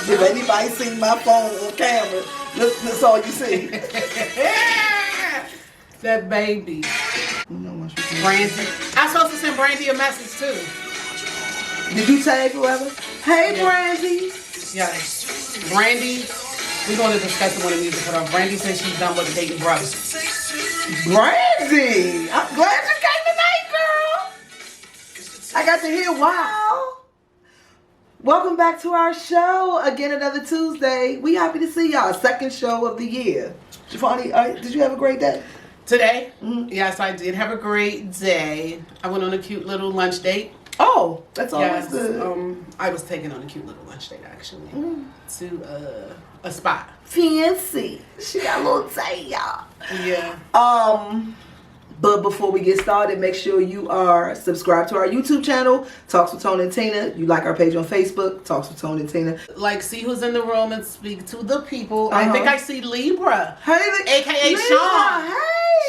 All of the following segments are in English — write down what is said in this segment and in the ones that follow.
If anybody seen my phone on camera, that's all you see. That baby. Brandy. I'm supposed to send Brandy a message too. Did you tag whoever? Hey, yeah. Brandy. Yes. Brandy. We're going to discuss it when the music cut off. Brandy says she's done with dating brothers. Brandy! I'm glad you came tonight, girl. I got to hear wow. Welcome back to our show. Again, another Tuesday. We happy to see y'all. Second show of the year. Shivani, did you have a great day? Today? Mm-hmm. Yes, I did have a great day. I went on a cute little lunch date. Oh, that's always good. I was taken on a cute little lunch date, actually. To a spot. Fancy. She got a little day, y'all. Yeah. But before we get started, make sure you are subscribed to our YouTube channel, Talks with Tone and Teena. You like our page on Facebook, Talks with Tone and Teena. Like, see who's in the room and speak to the people. I think I see Libra. Hey, AKA Libra. Sean. Hey.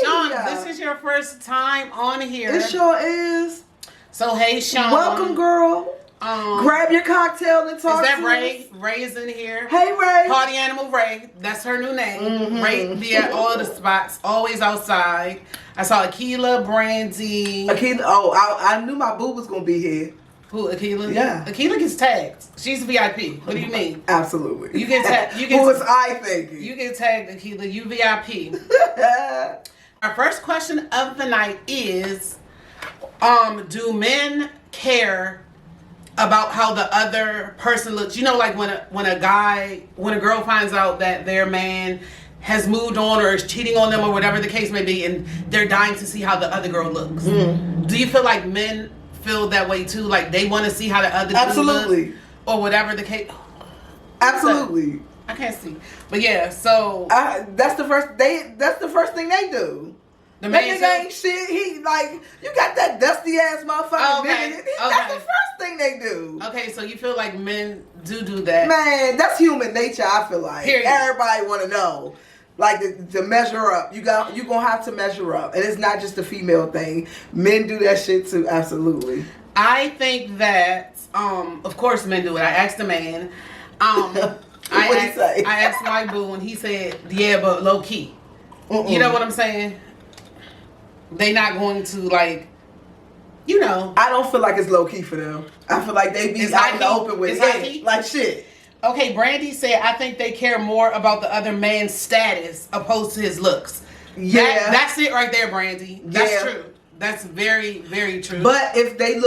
Sean, this is your first time on here. It sure is. So, hey, Sean. Welcome, girl. Grab your cocktail and talk to us. Is that Ray? Ray's in here. Hey, Ray. Party Animal Ray. That's her new name. Mm-hmm. Ray be at all the spots. Always outside. I saw Akila, Brandy. Akila. I knew my boo was going to be here. Who, Akila? Yeah. Akila gets tagged. She's VIP. What do you mean? Absolutely. You get tagged. Who was I thinking? You get tagged, Akila. You VIP. Our first question of the night is, do men care about how the other person looks? You know, like when a girl finds out that their man has moved on or is cheating on them or whatever the case may be, and they're dying to see how the other girl looks. Do you feel like men feel that way too? Like they want to see how the other girl looks or whatever the case? Absolutely. I can't see, but yeah. So that's the first thing they do. The that man nigga ain't shit. He like, you got that dusty ass motherfucker. Okay. That's the first thing they do. Okay, so you feel like men do that? Man, that's human nature. I feel like Period. Everybody want to know, like to measure up. You gonna have to measure up, and it's not just a female thing. Men do that shit too. Absolutely. I think that of course men do it. I asked the man. What'd he say? I asked my boo, and he said, "Yeah, but low key." You know what I'm saying? They not going to, like, you know. I don't feel like it's low key for them. I feel like they be out in the open with it. Like shit. Okay, Brandy said, I think they care more about the other man's status opposed to his looks. Yeah. That's it right there, Brandy. That's true. That's very, very true. But if they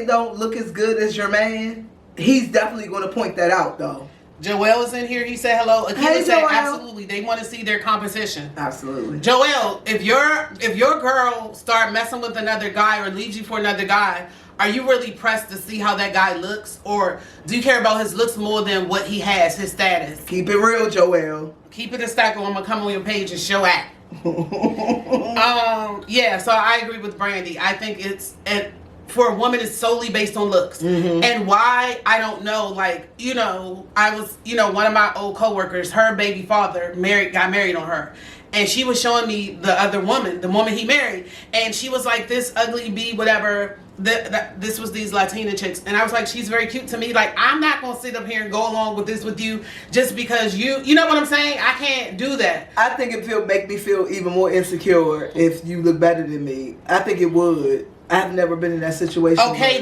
don't look as good as your man, he's definitely going to point that out, though. Joel is in here. He said hello. Akila said Joel. absolutely. They want to see their composition. Absolutely. Joel, if your girl start messing with another guy or leaves you for another guy, are you really pressed to see how that guy looks, or do you care about his looks more than what he has, his status? Keep it real, Joel. Keep it a stack, or I'm gonna come on your page and show at. Yeah. So I agree with Brandy. I think for a woman, it's solely based on looks. And why, I don't know. Like, you know, I was, one of my old coworkers, her baby father got married on her. And she was showing me the other woman, the woman he married. And she was like, this ugly bee, whatever. This was these Latina chicks. And I was like, she's very cute to me. Like, I'm not going to sit up here and go along with this with you just because you know what I'm saying? I can't do that. I think it make me feel even more insecure if you look better than me. I think it would. I've never been in that situation. Okay,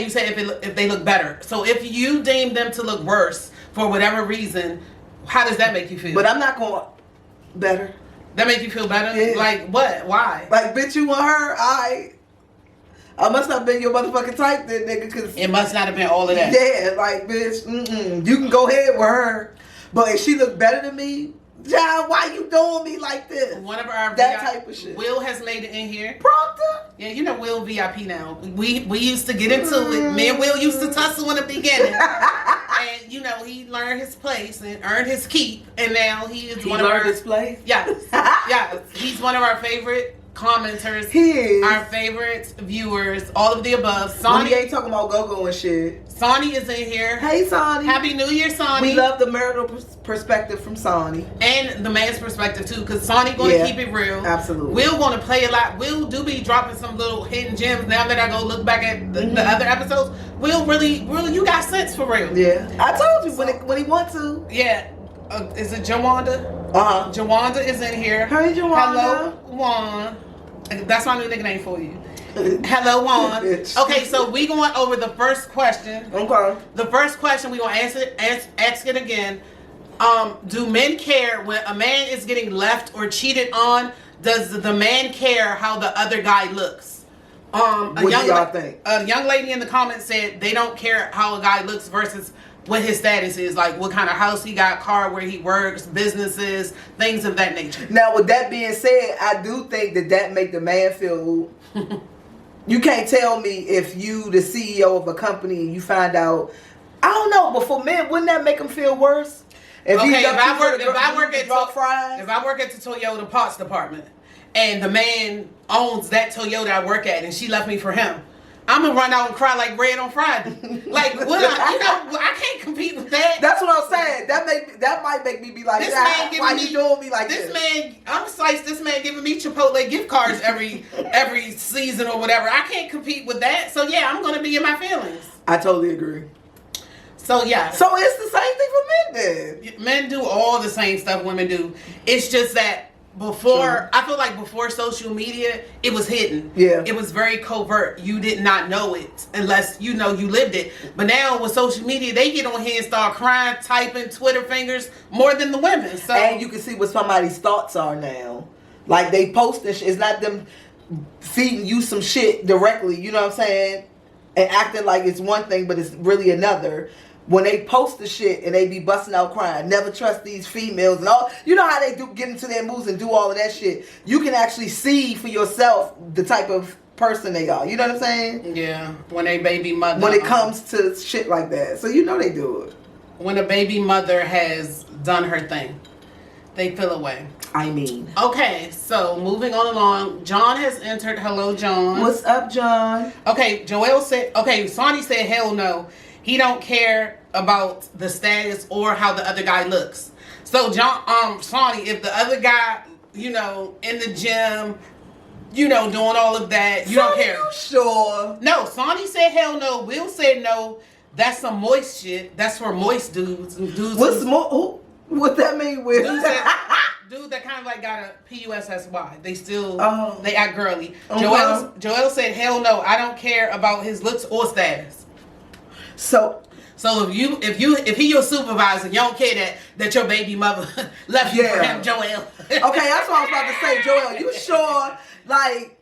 you say if they look better. So if you deem them to look worse for whatever reason, how does that make you feel? But I'm not going better. That make you feel better? Yeah. Like what? Why? Like, bitch, you want her? I must not have been your motherfucking type then, nigga. Cause it must not have been all of that. Yeah, like, bitch, you can go ahead with her. But if she look better than me, John, why you doing me like this? One of our type of shit. Will has made it in here. Proctor? Yeah, you know Will VIP now. We used to get into it. Me and Will used to tussle in the beginning. And he learned his place and earned his keep, and now he is one of our his place. Yeah. He's one of our favorite commenters, He is. our favorites, viewers, all of the above. When Sonny he ain't talking about go-go and shit. Sonny is in here. Hey, Sonny. Happy New Year, Sonny. We love the marital perspective from Sonny. And the man's perspective too, because Sonny going to keep it real. Absolutely. Will going to play a lot. Will do be dropping some little hidden gems. Now that I go look back at the other episodes, Will really, you got sense for real. Yeah, I told you when he want to. Yeah. Is it Jawanda? Uh-huh. Jawanda is in here. Hey, Jawanda. Hello, Juan. That's my new nickname for you. Hello, Juan. Okay, so we going over the first question. Okay. The first question we gonna ask it again. Do men care when a man is getting left or cheated on? Does the man care how the other guy looks? What do y'all think? A young lady in the comments said they don't care how a guy looks versus what his status is, like what kind of house he got, car, where he works, businesses, things of that nature. Now, with that being said, I do think that make the man feel. You can't tell me if you the CEO of a company and you find out. I don't know, but for men, wouldn't that make them feel worse? If I work at the Toyota parts department and the man owns that Toyota I work at and she left me for him, I'm gonna run out and cry like Red on Friday. Like, what? I can't compete with that. That's what I'm saying. That might make me be like, this man why you doing me like this? This man, I'm sliced. This man giving me Chipotle gift cards every season or whatever. I can't compete with that. So yeah, I'm gonna be in my feelings. I totally agree. So yeah. So it's the same thing for men then. Men do all the same stuff women do. It's just that before, I feel like before social media, it was hidden. Yeah. It was very covert. You did not know it unless you lived it. But now with social media, they get on here and start crying, typing, Twitter fingers more than the women. So and you can see what somebody's thoughts are now. Like they post this shit. It's not them feeding you some shit directly, you know what I'm saying? And acting like it's one thing, but it's really another. When they post the shit and they be busting out crying, never trust these females and all. You know how they do get into their moods and do all of that shit. You can actually see for yourself the type of person they are. You know what I'm saying? Yeah. When a baby mother. When it comes to shit like that. So you know they do it. When a baby mother has done her thing, they feel away. I mean. Okay, so moving on along. John has entered. Hello, John. What's up, John? Okay, Joel said, Sonny said, hell no. He don't care about the status or how the other guy looks. So Sonny, if the other guy, in the gym, doing all of that, you don't care. You sure? No, Sonny said hell no. Will said no. That's some moist shit. That's for moist dudes. What's more? What that mean with? Dude that kind of like got a PUSSY. They still, Oh. they act girly. Uh-huh. Joel said hell no. I don't care about his looks or status. So if he your supervisor, you don't care that your baby mother left you for him, Joel. Okay, that's what I was about to say, Joel. You sure? Like,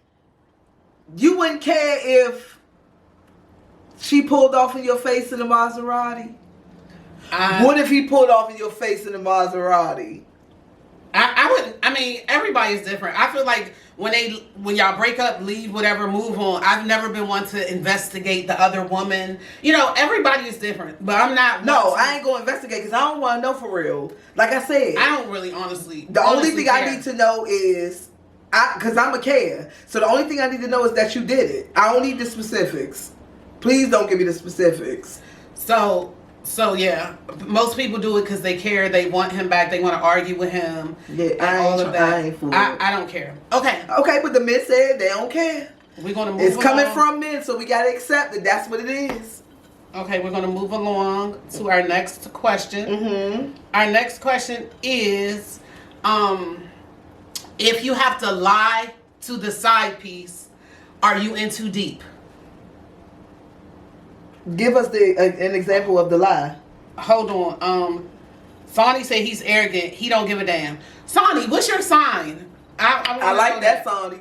you wouldn't care if she pulled off in your face in a Maserati? What if he pulled off in your face in a Maserati? I wouldn't. I mean, everybody's different. I feel like when y'all break up, leave, whatever, move on. I've never been one to investigate the other woman. Everybody is different, but I'm not. No, I ain't gonna investigate because I don't want to know for real. Like I said, I don't really honestly. The only thing care. I need to know is because I'm a care. So the only thing I need to know is that you did it. I don't need the specifics. Please don't give me the specifics. So yeah, most people do it because they care. They want him back. They want to argue with him. Yeah, all of that. I ain't fooled. I don't care. Okay, but the men said they don't care. We're gonna move. It's coming along. from men, so we gotta accept that that's what it is. Okay, we're gonna move along to our next question. Mm-hmm. Our next question is, if you have to lie to the side piece, are you in too deep? Give us an example of the lie. Hold on. Sonny said he's arrogant. He don't give a damn. Sonny, what's your sign? I like that, Sonny.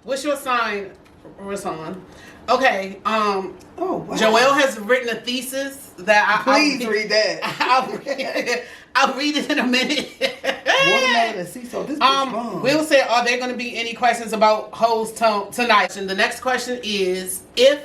What's your sign, Rasan? Okay. Oh, wow. Joel has written a thesis that Please read that. I'll read it in a minute. Watermelon and sea salt. This bitch bomb. Will said, are there going to be any questions about hoes tonight? And the next question is, if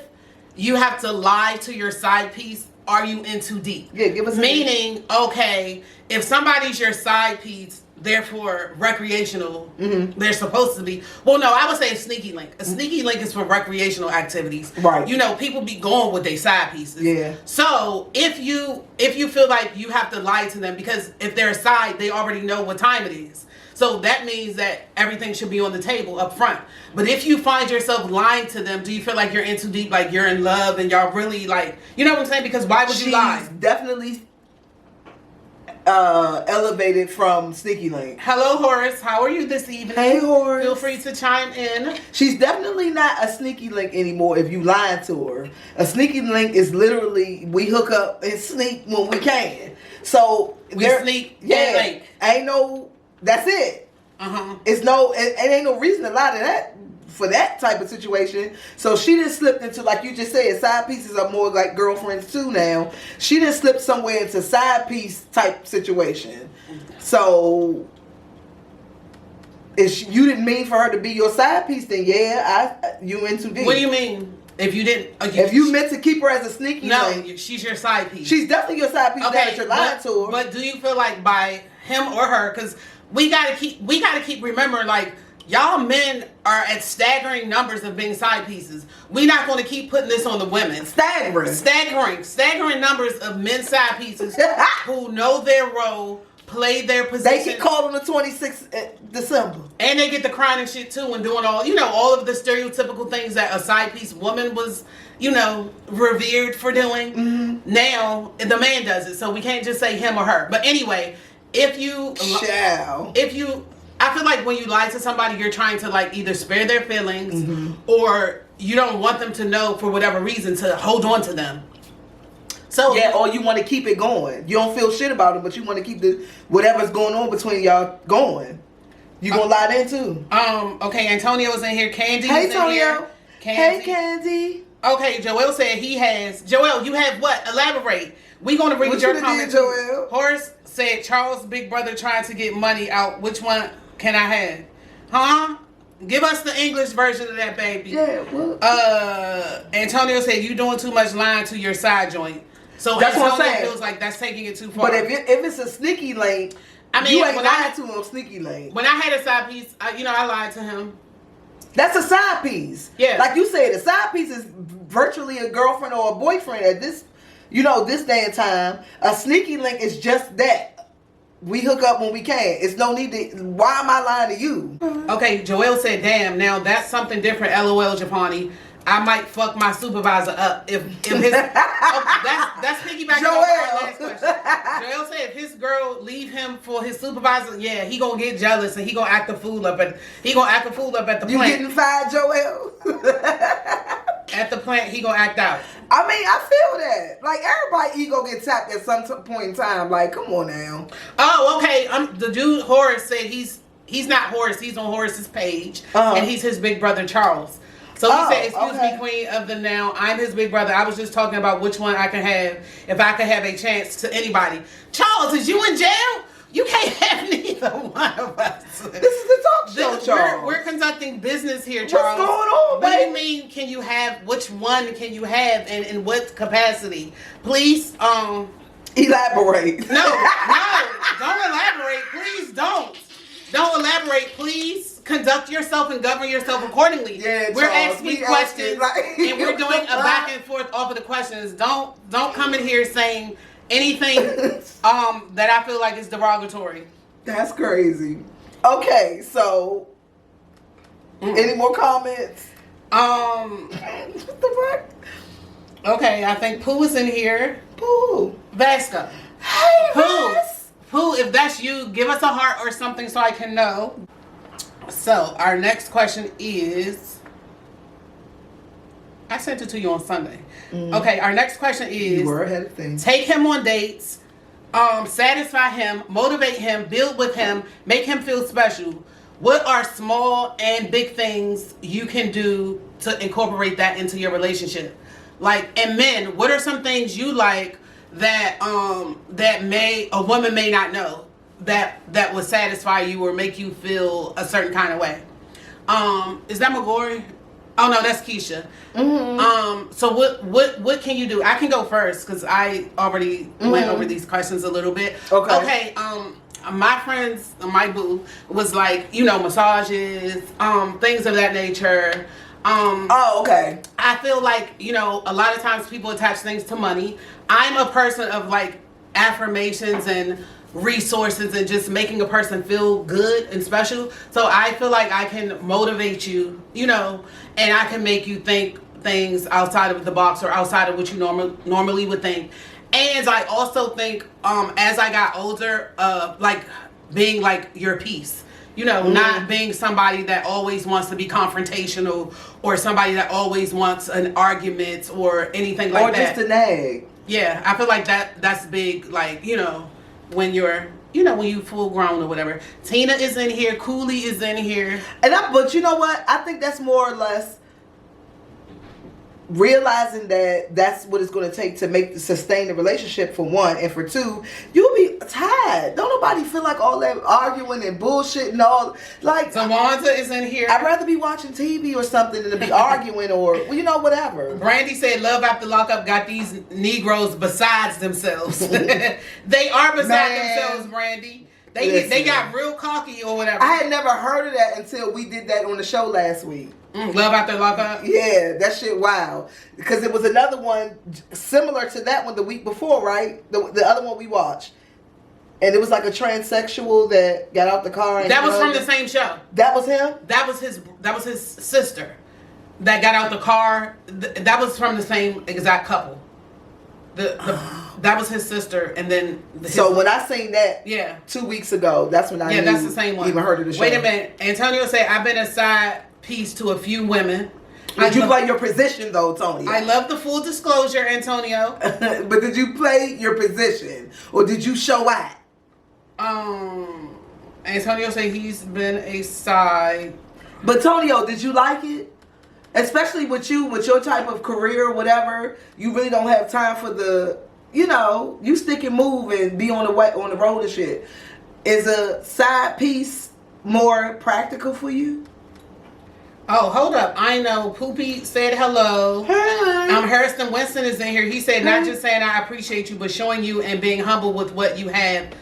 you have to lie to your side piece, are you in too deep? Yeah, give us Meaning, okay, if somebody's your side piece, therefore recreational. They're supposed to be. Well, no, I would say a sneaky link. A sneaky link is for recreational activities. Right. You know, people be going with their side pieces. Yeah. So if you feel like you have to lie to them because if they're a side, they already know what time it is. So that means that everything should be on the table up front. But if you find yourself lying to them, do you feel like you're in too deep, like you're in love and y'all really like, you know what I'm saying? Because why would you lie? She's definitely elevated from sneaky link. Hello, Horace. How are you this evening? Hey, Horace. Feel free to chime in. She's definitely not a sneaky link anymore if you lying to her. A sneaky link is literally we hook up and sneak when we can. So We sneak and link. Ain't no, that's it. It's no, it ain't no reason to lie to that for that type of situation. So she done slipped into, like you just said, side pieces are more like girlfriends too now. She done slipped somewhere into side piece type situation. So if you didn't mean for her to be your side piece, then you in too deep. What do you mean? If you didn't, if you meant to keep her as a sneaky link, she's your side piece. She's definitely your side piece. Okay, that you're lying to her. But do you feel like by him or her? Because we gotta keep remembering, like, y'all men are at staggering numbers of being side pieces. We're not going to keep putting this on the women. Staggering numbers of men side pieces who know their role, play their position. They get called on the 26th December. And they get the crying and shit too and doing all of the stereotypical things that a side piece woman was, revered for doing. Now, the man does it. So we can't just say him or her. But anyway, I feel like when you lie to somebody, you're trying to like either spare their feelings or you don't want them to know for whatever reason to hold on to them. So or you want to keep it going. You don't feel shit about it, but you want to keep whatever's going on between y'all going. You gonna lie then too. Okay, Antonio's in here. Candy. Hey, Antonio. Candy. Hey, Candy. Okay, Joel said he has. Joel, you have what? Elaborate. We gonna read your comment. Joel? Horace said Charles' big brother trying to get money out. Which one can I have? Huh? Give us the English version of that, baby. Yeah. What? Antonio said you doing too much lying to your side joint. So that's Antonio what I'm saying. feels like that's taking it too far. But if it's a sneaky link, you ain't lying to him on sneaky link. When I had a side piece, I lied to him. That's a side piece. Yeah. Like you said, a side piece is virtually a girlfriend or a boyfriend at this, this day and time. A sneaky link is just that. We hook up when we can. It's no need to. Why am I lying to you? Okay, Joel said, "Damn, now that's something different." LOL, Japani. I might fuck my supervisor up if his. That's piggybacking on our last question. Joel said if his girl leave him for his supervisor, yeah, he gonna get jealous and he gonna act a fool up at the plant. You getting fired, Joel? At the plant, he gonna act out. I mean, I feel that. Like, everybody ego get tapped at some point in time. Like, come on now. Oh, okay. The dude Horace said he's not Horace. He's on Horace's page, and he's his big brother Charles. So he said, "Excuse me, Queen of the Now. I'm his big brother. I was just talking about which one I can have if I could have a chance to anybody." Charles, is you in jail? You can't have neither one of us. This is the talk show, Charles. We're conducting business here, Charles. What's going on, baby? What do you mean, can you have, which one can you have and in what capacity? Please, elaborate. No, don't elaborate. Please don't. Don't elaborate. Please conduct yourself and govern yourself accordingly. Yeah, we're asking questions and we're doing a back and forth off of the questions. Don't come in here saying anything that I feel like is derogatory. That's crazy. Okay, so any more comments? What the fuck? Okay, I think Pooh is in here. Pooh. Vasca. Hey, Pooh. Pooh, if that's you, give us a heart or something so I can know. So, our next question is... I sent it to you on Sunday. Okay, our next question is... You were ahead of things. Take him on dates, satisfy him, motivate him, build with him, make him feel special. What are small and big things you can do to incorporate that into your relationship? Like, and men, what are some things you like that a woman may not know that would satisfy you or make you feel a certain kind of way? Is that McGorry? Oh no, that's Keisha. So what can you do? I can go first because I already went over these questions a little bit. Okay. my friends, my boo, was like, massages, things of that nature. Oh, okay. I feel like, a lot of times people attach things to money. I'm a person of like affirmations and resources and just making a person feel good and special. So I feel like I can motivate you, and I can make you think things outside of the box or outside of what you normally would think. And I also think as I got older, like being like your peace. Not being somebody that always wants to be confrontational or somebody that always wants an argument or anything like that. Or just a nag. Yeah, I feel like that's big, like, when you're, when you full grown or whatever. Tina is in here, Cooley is in here. But you know what? I think that's more or less realizing that that's what it's going to take to sustain the relationship, for one, and for two, you'll be tired. Don't nobody feel like all that arguing and bullshit and all. Like, Samantha is in here. I'd rather be watching TV or something than to be arguing or whatever. Brandy said, "Love after lockup got these Negroes besides themselves." They are beside themselves, Brandy. They got real cocky or whatever. I had never heard of that until we did that on the show last week. Love after lockup? Yeah, that shit wild. Because it was another one similar to that one the week before, right? The other one we watched. And it was like a transsexual that got out the car. And that was from the same show. That was him? That was his sister that got out the car. That was from the same exact couple. That was his sister, and then so when I seen that 2 weeks ago, that's when I that's the same one. Even heard of the show. Wait a minute, Antonio said, "I've been a side piece to a few women." Did you play your position though, Tony? I love the full disclosure, Antonio. But did you play your position, or did you show out? Antonio said he's been a side. But Tonio, did you like it? Especially with your type of career or whatever, you really don't have time for the, you stick and move and be on the road and shit. Is a side piece more practical for you? Oh, hold up. I know. Poopy said hello. Hey. Harrison Winston is in here. He said, not just saying I appreciate you, but showing you and being humble with what you have,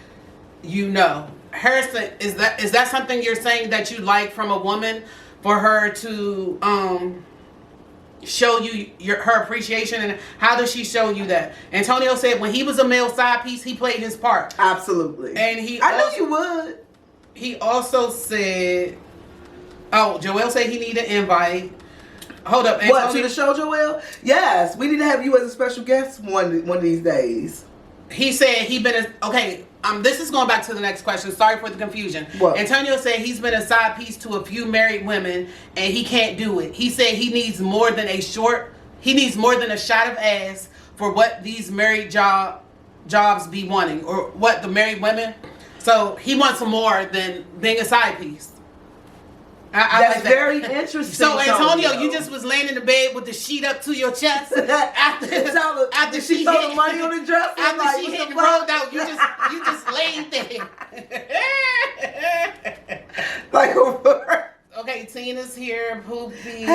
Harrison, is that something you're saying that you like from a woman? For her to show you her appreciation, and how does she show you that? Antonio said when he was a male side piece, he played his part. Absolutely. And I knew you would. He also said, Joel said he need an invite. Hold up, Antonio. What, to the show, Joel? Yes, we need to have you as a special guest one of these days. He said this is going back to the next question. Sorry for the confusion. What? Antonio said he's been a side piece to a few married women and he can't do it. He said he needs more than a shot of ass for what these married jobs be wanting, or what the married women. So he wants more than being a side piece. That's like that. very interesting. So Antonio, you just was laying in the bed with the sheet up to your chest after she throw the money on the dresser. After she hit and rolled out, you just laid there. Like okay, Tina's here. Poopy.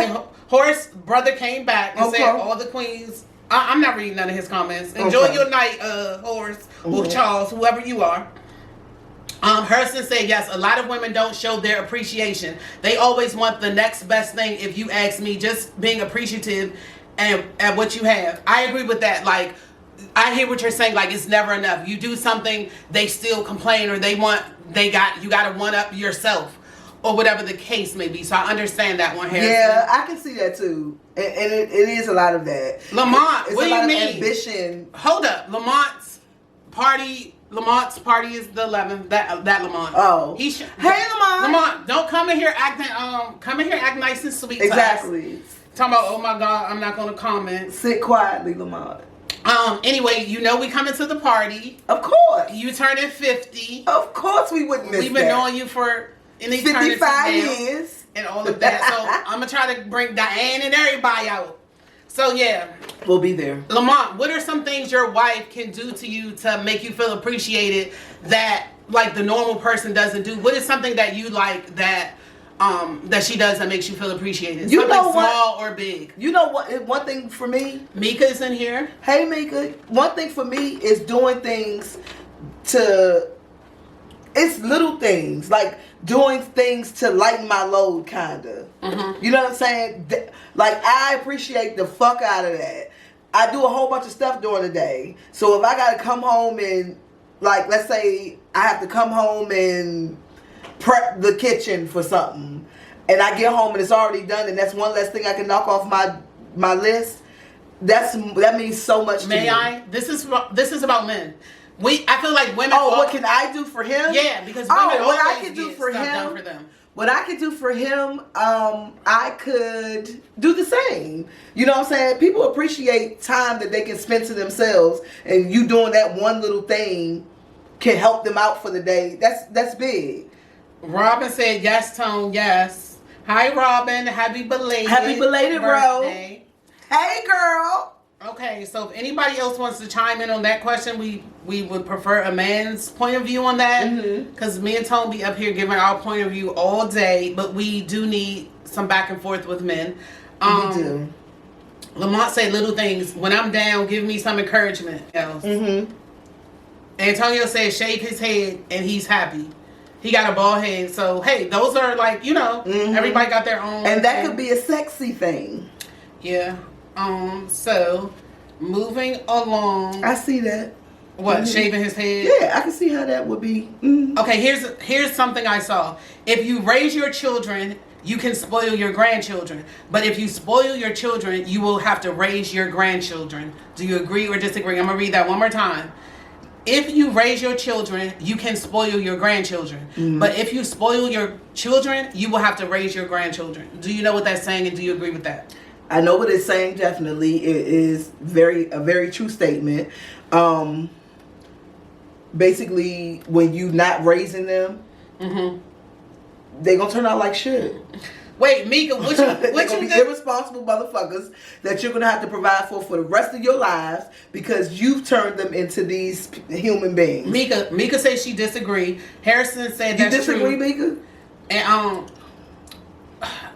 Horace brother came back and said all the queens. I'm not reading none of his comments. Enjoy your night, Horace or Charles, whoever you are. Hurston said, yes, a lot of women don't show their appreciation. They always want the next best thing, if you ask me, just being appreciative at what you have. I agree with that. Like, I hear what you're saying, like, it's never enough. You do something, they still complain, or you got to one up yourself, or whatever the case may be. So I understand that one, Harrison. Yeah, I can see that too. And it is a lot of that. Lamont, it's what do you mean? Ambition. Hold up. Lamont's party is the 11th. That Lamont. Oh. Hey, Lamont. Lamont, don't come in here acting nice and sweet. Exactly. Talking about, oh my God, I'm not going to comment. Sit quietly, Lamont. Anyway, we coming to the party. Of course. You turning 50. Of course we wouldn't miss that. We've been knowing you for an eternity 55 years. And all of that. So I'm going to try to bring Diane and everybody out. So yeah. We'll be there. Lamont, what are some things your wife can do to you to make you feel appreciated that like the normal person doesn't do? What is something that you like that she does that makes you feel appreciated? You something know what? Small or big? You know what? One thing for me. Mika's in here. Hey Mika. One thing for me is doing things to it's little things like doing things to lighten my load, kinda. You know what I'm saying? Like, I appreciate the fuck out of that. I do a whole bunch of stuff during the day, so if I gotta come home and, like, let's say I have to come home and prep the kitchen for something, and I get home and it's already done, and that's one less thing I can knock off my list. That means so much to me. May I? This is about men. I feel like women. Oh, what can I do for him? Yeah, because women what I always can do get for stuff him. done for them. What I could do for him, I could do the same. You know what I'm saying? People appreciate time that they can spend to themselves, and you doing that one little thing can help them out for the day. That's big. Robin said yes, Tone, yes. Hi, Robin. Happy belated birthday. Hey, girl. Okay, so if anybody else wants to chime in on that question, we would prefer a man's point of view on that. Because me and Tone be up here giving our point of view all day, but we do need some back and forth with men. We do. Lamont said little things. When I'm down, give me some encouragement. Else. Antonio said shave his head and he's happy. He got a bald head. So, hey, those are like, everybody got their own. And that could be a sexy thing. Yeah. So, moving along. I see that. What, shaving his head? Yeah, I can see how that would be. Okay, here's something I saw. If you raise your children, you can spoil your grandchildren. But if you spoil your children, you will have to raise your grandchildren. Do you agree or disagree? I'm going to read that one more time. If you raise your children, you can spoil your grandchildren. But if you spoil your children, you will have to raise your grandchildren. Do you know what that's saying, and do you agree with that? I know what it's saying, definitely. It is a very true statement. Basically, when you not raising them, they gonna turn out like shit. Wait, Mika, what you be irresponsible motherfuckers that you're gonna have to provide for the rest of your lives because you've turned them into these human beings. Mika said she disagreed. Harrison said that's true. You disagree, Mika? And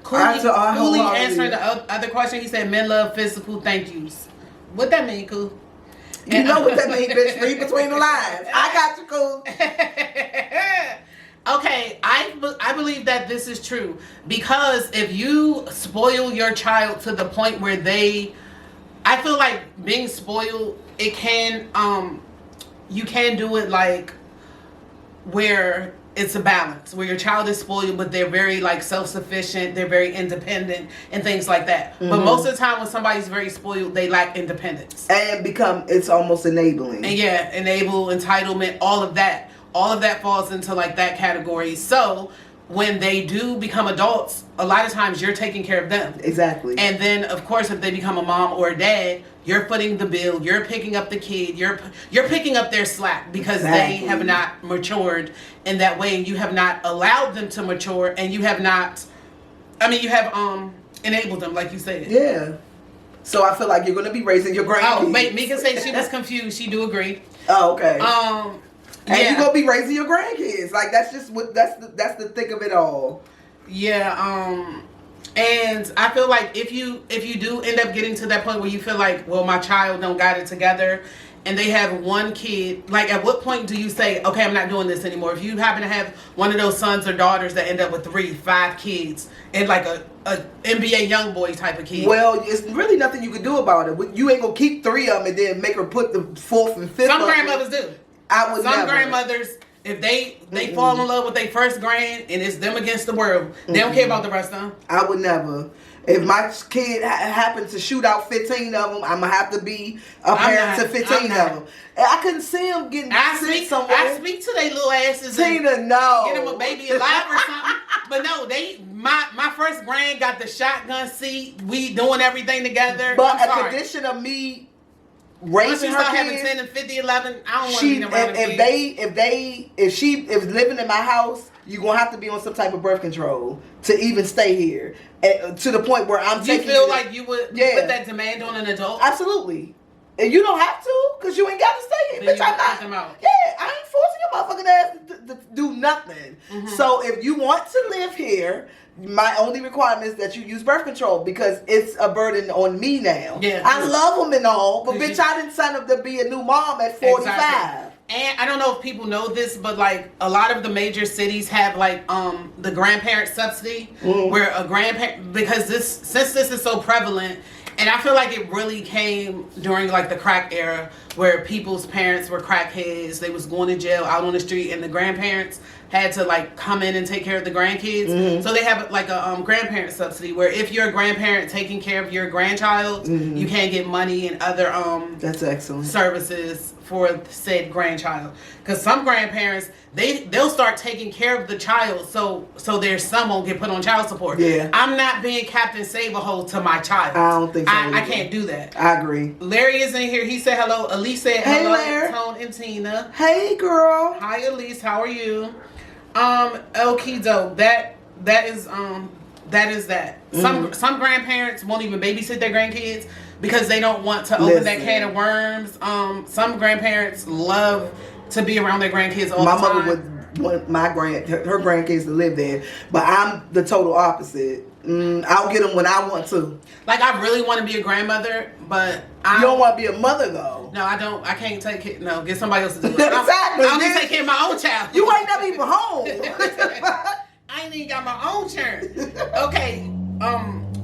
Cooley answering the other question, he said men love physical thank yous. What that mean, Cool? You know what that means, bitch. Read between the lines. I got you, Cool. Okay, I believe that this is true because if you spoil your child to the point where I feel like being spoiled, it can you can do it like where it's a balance, where your child is spoiled but they're very like self-sufficient, they're very independent and things like that. But most of the time when somebody's very spoiled, they lack independence and it's almost enabling. And entitlement, all of that falls into like that category. So when they do become adults, a lot of times you're taking care of them. Exactly. And then of course if they become a mom or a dad, you're footing the bill, you're picking up the kid, you're picking up their slack because they have not matured in that way, and you have not allowed them to mature, and you have enabled them, like you said. Yeah. So I feel like you're gonna be raising your grandkids. Oh, wait, Mika said she was confused. She do agree. Oh, okay. And you're gonna be raising your grandkids. Like that's the thick of it all. Yeah. And I feel like if you do end up getting to that point where you feel like, well, my child don't got it together, and they have one kid, like at what point do you say, okay, I'm not doing this anymore? If you happen to have one of those sons or daughters that end up with 3-5 kids and like a NBA young boy type of kid. Well, it's really nothing you can do about it. You ain't gonna keep 3 of them and then make her put the 4th and 5th. Some grandmothers do. Some grandmothers, if they fall in love with their first grand and it's them against the world, they don't care about the rest of them. I would never. If my kid happens to shoot out 15 of them, I'm going to have to be a parent to 15 of them. I couldn't see them getting sick somewhere. I speak to their little asses. Tina, no. Get them a baby alive or something. But no, my first grand got the shotgun seat. We doing everything together. But a condition of me raising her kids, having 10 and 50, 11, I don't want to be around if she is living in my house, you're going to have to be on some type of birth control to even stay here. To the point where I'm taking... You feel like you would put that demand on an adult? Absolutely. And you don't have to, because you ain't got to stay here. Bitch, I'm not. Yeah, I ain't forcing your motherfucking ass to do nothing. So if you want to live here, my only requirement is that you use birth control, because it's a burden on me now. Yeah, I love them and all, but bitch, I didn't sign up to be a new mom at 45. Exactly. And I don't know if people know this, but like a lot of the major cities have like the grandparent subsidy, where a grandparent, because since this is so prevalent, and I feel like it really came during like the crack era, where people's parents were crackheads, they was going to jail out on the street, and the grandparents had to like come in and take care of the grandkids. So they have like a grandparent subsidy, where if you're a grandparent taking care of your grandchild, you can't get money and other that's excellent services for said grandchild. Because some grandparents, they'll start taking care of the child so their son won't get put on child support. Yeah. I'm not being Captain Save-A-Hole to my child. I don't think so. I can't do that. I agree. Larry is in here. He said hello. Elise said hey, hello. Larry. Tone and Teena. Hey, girl. Hi, Elise. How are you? Okie doke. That is that. Some grandparents won't even babysit their grandkids because they don't want to open that can of worms. Some grandparents love to be around their grandkids all the time. My mother would want her grandkids to live there, but I'm the total opposite. I'll get them when I want to. Like, I really want to be a grandmother, but you don't want to be a mother though. No, I don't. I can't take it. No, get somebody else to do it. Exactly. I'll just take care of my own child. You ain't never even home. I ain't even got my own turn. Okay.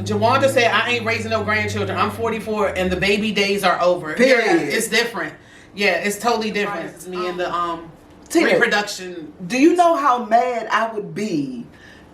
Jawanda said, I ain't raising no grandchildren. I'm 44 and the baby days are over. Period. Yeah, it's different. Yeah, it's totally different. It's me and the Teena, reproduction. Do you know how mad I would be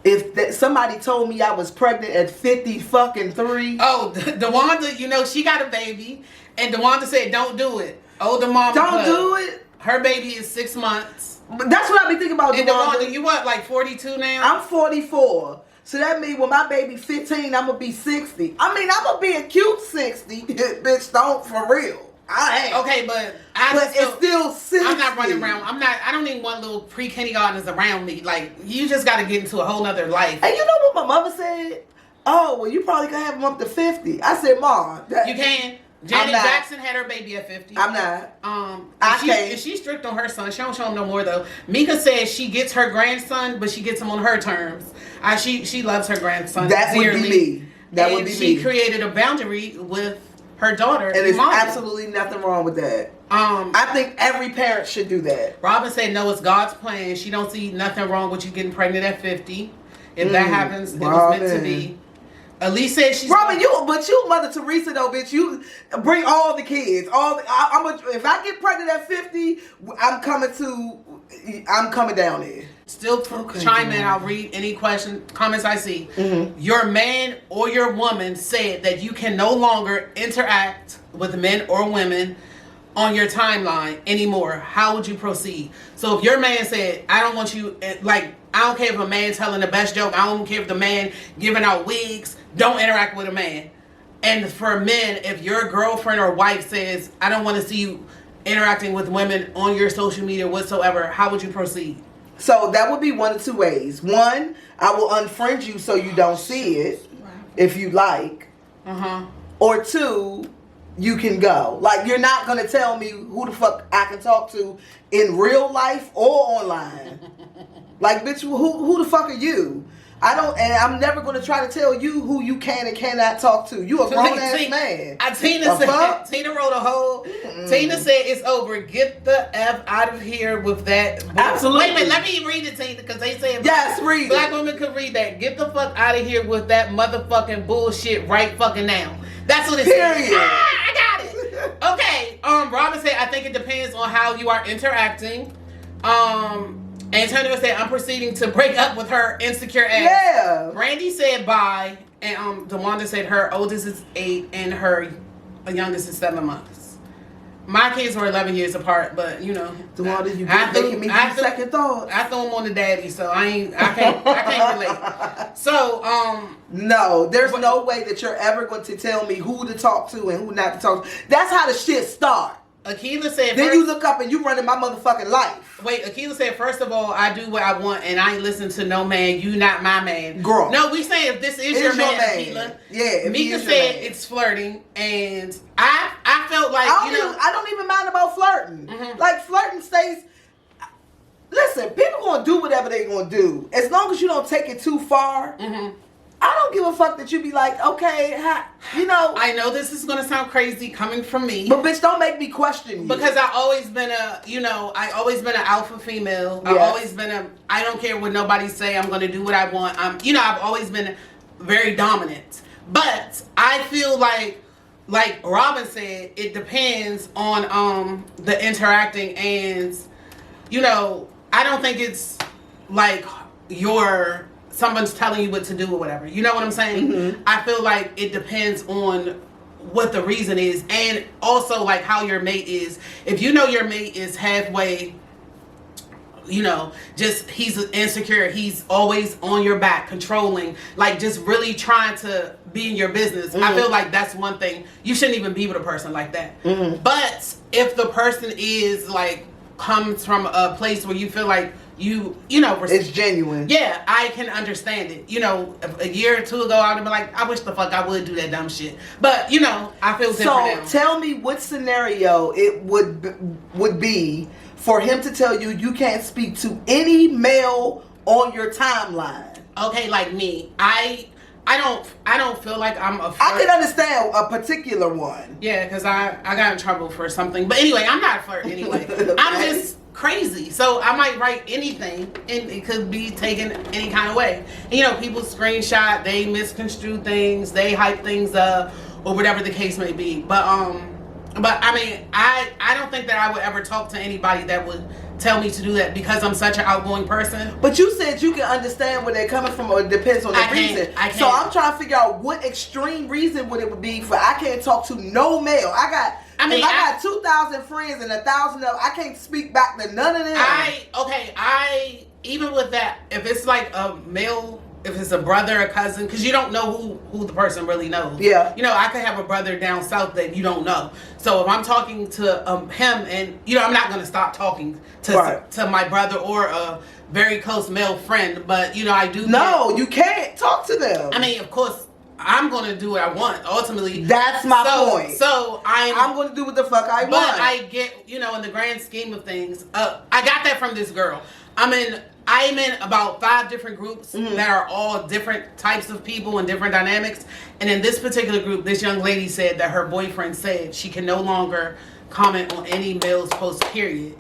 if somebody told me I was pregnant at 50-fucking-3? Oh, Dewanda, you know, she got a baby. And Dewanda said, don't do it. Older mom. Don't do it. Her baby is 6 months. But that's what I be thinking about. And Dewanda, you what, like 42 now? I'm 44. So that means when my baby 15, I'm going to be 60. I mean, I'm going to be a cute 60. Bitch, don't, for real. I ain't. Okay, but it's still 60. I'm not running around. I don't need one little pre-kindergartners around me. Like, you just got to get into a whole nother life. And you know what my mother said? Oh, well, you probably can have them up to 50. I said, Mom. You can. Janet Jackson had her baby at 50. I'm not. I can't. And she's strict on her son. She don't show him no more though. Mika says she gets her grandson, but she gets him on her terms. She loves her grandson. That dearly. would be me. That would be me. She created a boundary with her daughter. And there's absolutely nothing wrong with that. I think every parent should do that. Robin said, no, it's God's plan. She don't see nothing wrong with you getting pregnant at 50. If that happens, it was meant to be. Elise said she's Robin, you Mother Teresa though, bitch. You bring all the kids. If I get pregnant at 50, I'm coming down there. Still chime in. I'll read any comments I see. Your man or your woman said that you can no longer interact with men or women on your timeline anymore. How would you proceed? So if your man said, I don't want you, like, I don't care if a man telling the best joke. I don't care if the man giving out wigs. Don't interact with a man. And for men, if your girlfriend or wife says, I don't want to see you interacting with women on your social media whatsoever, how would you proceed? So that would be one of two ways. One, I will unfriend you so you don't see it if you like. Or two, you can go. Like, you're not going to tell me who the fuck I can talk to in real life or online. Like, bitch, who the fuck are you? I'm never going to try to tell you who you can and cannot talk to. You a grown-ass man. Teena wrote a whole... Teena said it's over. Get the F out of here with that. Absolutely. Wait a minute, let me read it, Teena, because they said... Yes, read Black women could read that. Get the fuck out of here with that motherfucking bullshit right fucking now. That's what it says. Period. I got it. Okay. Robin said, I think it depends on how you are interacting. Antonio said, I'm proceeding to break up with her insecure ass. Yeah. Brandy said bye. And DeWanda said her oldest is 8 and her youngest is 7 months. My kids were 11 years apart, but you know. DeWanda, you making me do second thoughts. I threw them on the daddy, so I can't relate. So, no, there's no way that you're ever going to tell me who to talk to and who not to talk to. That's how the shit start. Akila said then you look up and you running my motherfucking life. Wait, Akila said, first of all, I do what I want and I ain't listen to no man. You not my man. Girl. No, we saying if this is your man, Akila. Yeah, Mika said it's flirting, and I felt like, I don't even mind about flirting. Like, flirting stays... Listen, people gonna do whatever they gonna do. As long as you don't take it too far, I don't give a fuck that you be like, okay, you know. I know this is gonna sound crazy coming from me, but bitch, don't make me question you. Because I always been I always been an alpha female. Yes. I've always been I don't care what nobody say. I'm gonna do what I want. I've always been very dominant. But I feel like Robin said, it depends on the interacting, and I don't think it's like someone's telling you what to do or whatever. You know what I'm saying? Mm-hmm. I feel like it depends on what the reason is, and also like how your mate is. If you know your mate is halfway, just he's insecure, he's always on your back, controlling, like just really trying to be in your business. I feel like that's one thing. You shouldn't even be with a person like that. But if the person is like comes from a place where you feel like it's genuine. Yeah, I can understand it. A year or two ago, I would have been like, I wish the fuck I would do that dumb shit. But I feel different now. So tell me what scenario it would be for him to tell you can't speak to any male on your timeline. Okay, like me, I don't feel like I'm a flirt. I can understand a particular one. Yeah, because I got in trouble for something. But anyway, I'm not a flirt anyway. Okay. I'm just crazy. So I might write anything and it could be taken any kind of way. And, people screenshot, they misconstrue things, they hype things up, or whatever the case may be. But I mean, I don't think that I would ever talk to anybody that would tell me to do that, because I'm such an outgoing person. But you said you can understand where they're coming from, or it depends on the reason. So I'm trying to figure out what extreme reason would it be for I can't talk to no male. I got 2,000 friends and 1,000 of I can't speak back to none of them. Even with that, if it's like a male, if it's a brother, a cousin, because you don't know who the person really knows. Yeah. I could have a brother down south that you don't know. So if I'm talking to him, and I'm not going to stop talking to my brother or a very close male friend, but I do. No, you can't talk to them. I mean, of course, I'm going to do what I want. Ultimately, that's my point. So I'm going to do what the fuck I want. But I get, in the grand scheme of things, I got that from this girl. I'm in about 5 different groups that are all different types of people and different dynamics. And in this particular group, this young lady said that her boyfriend said she can no longer comment on any male's post, period.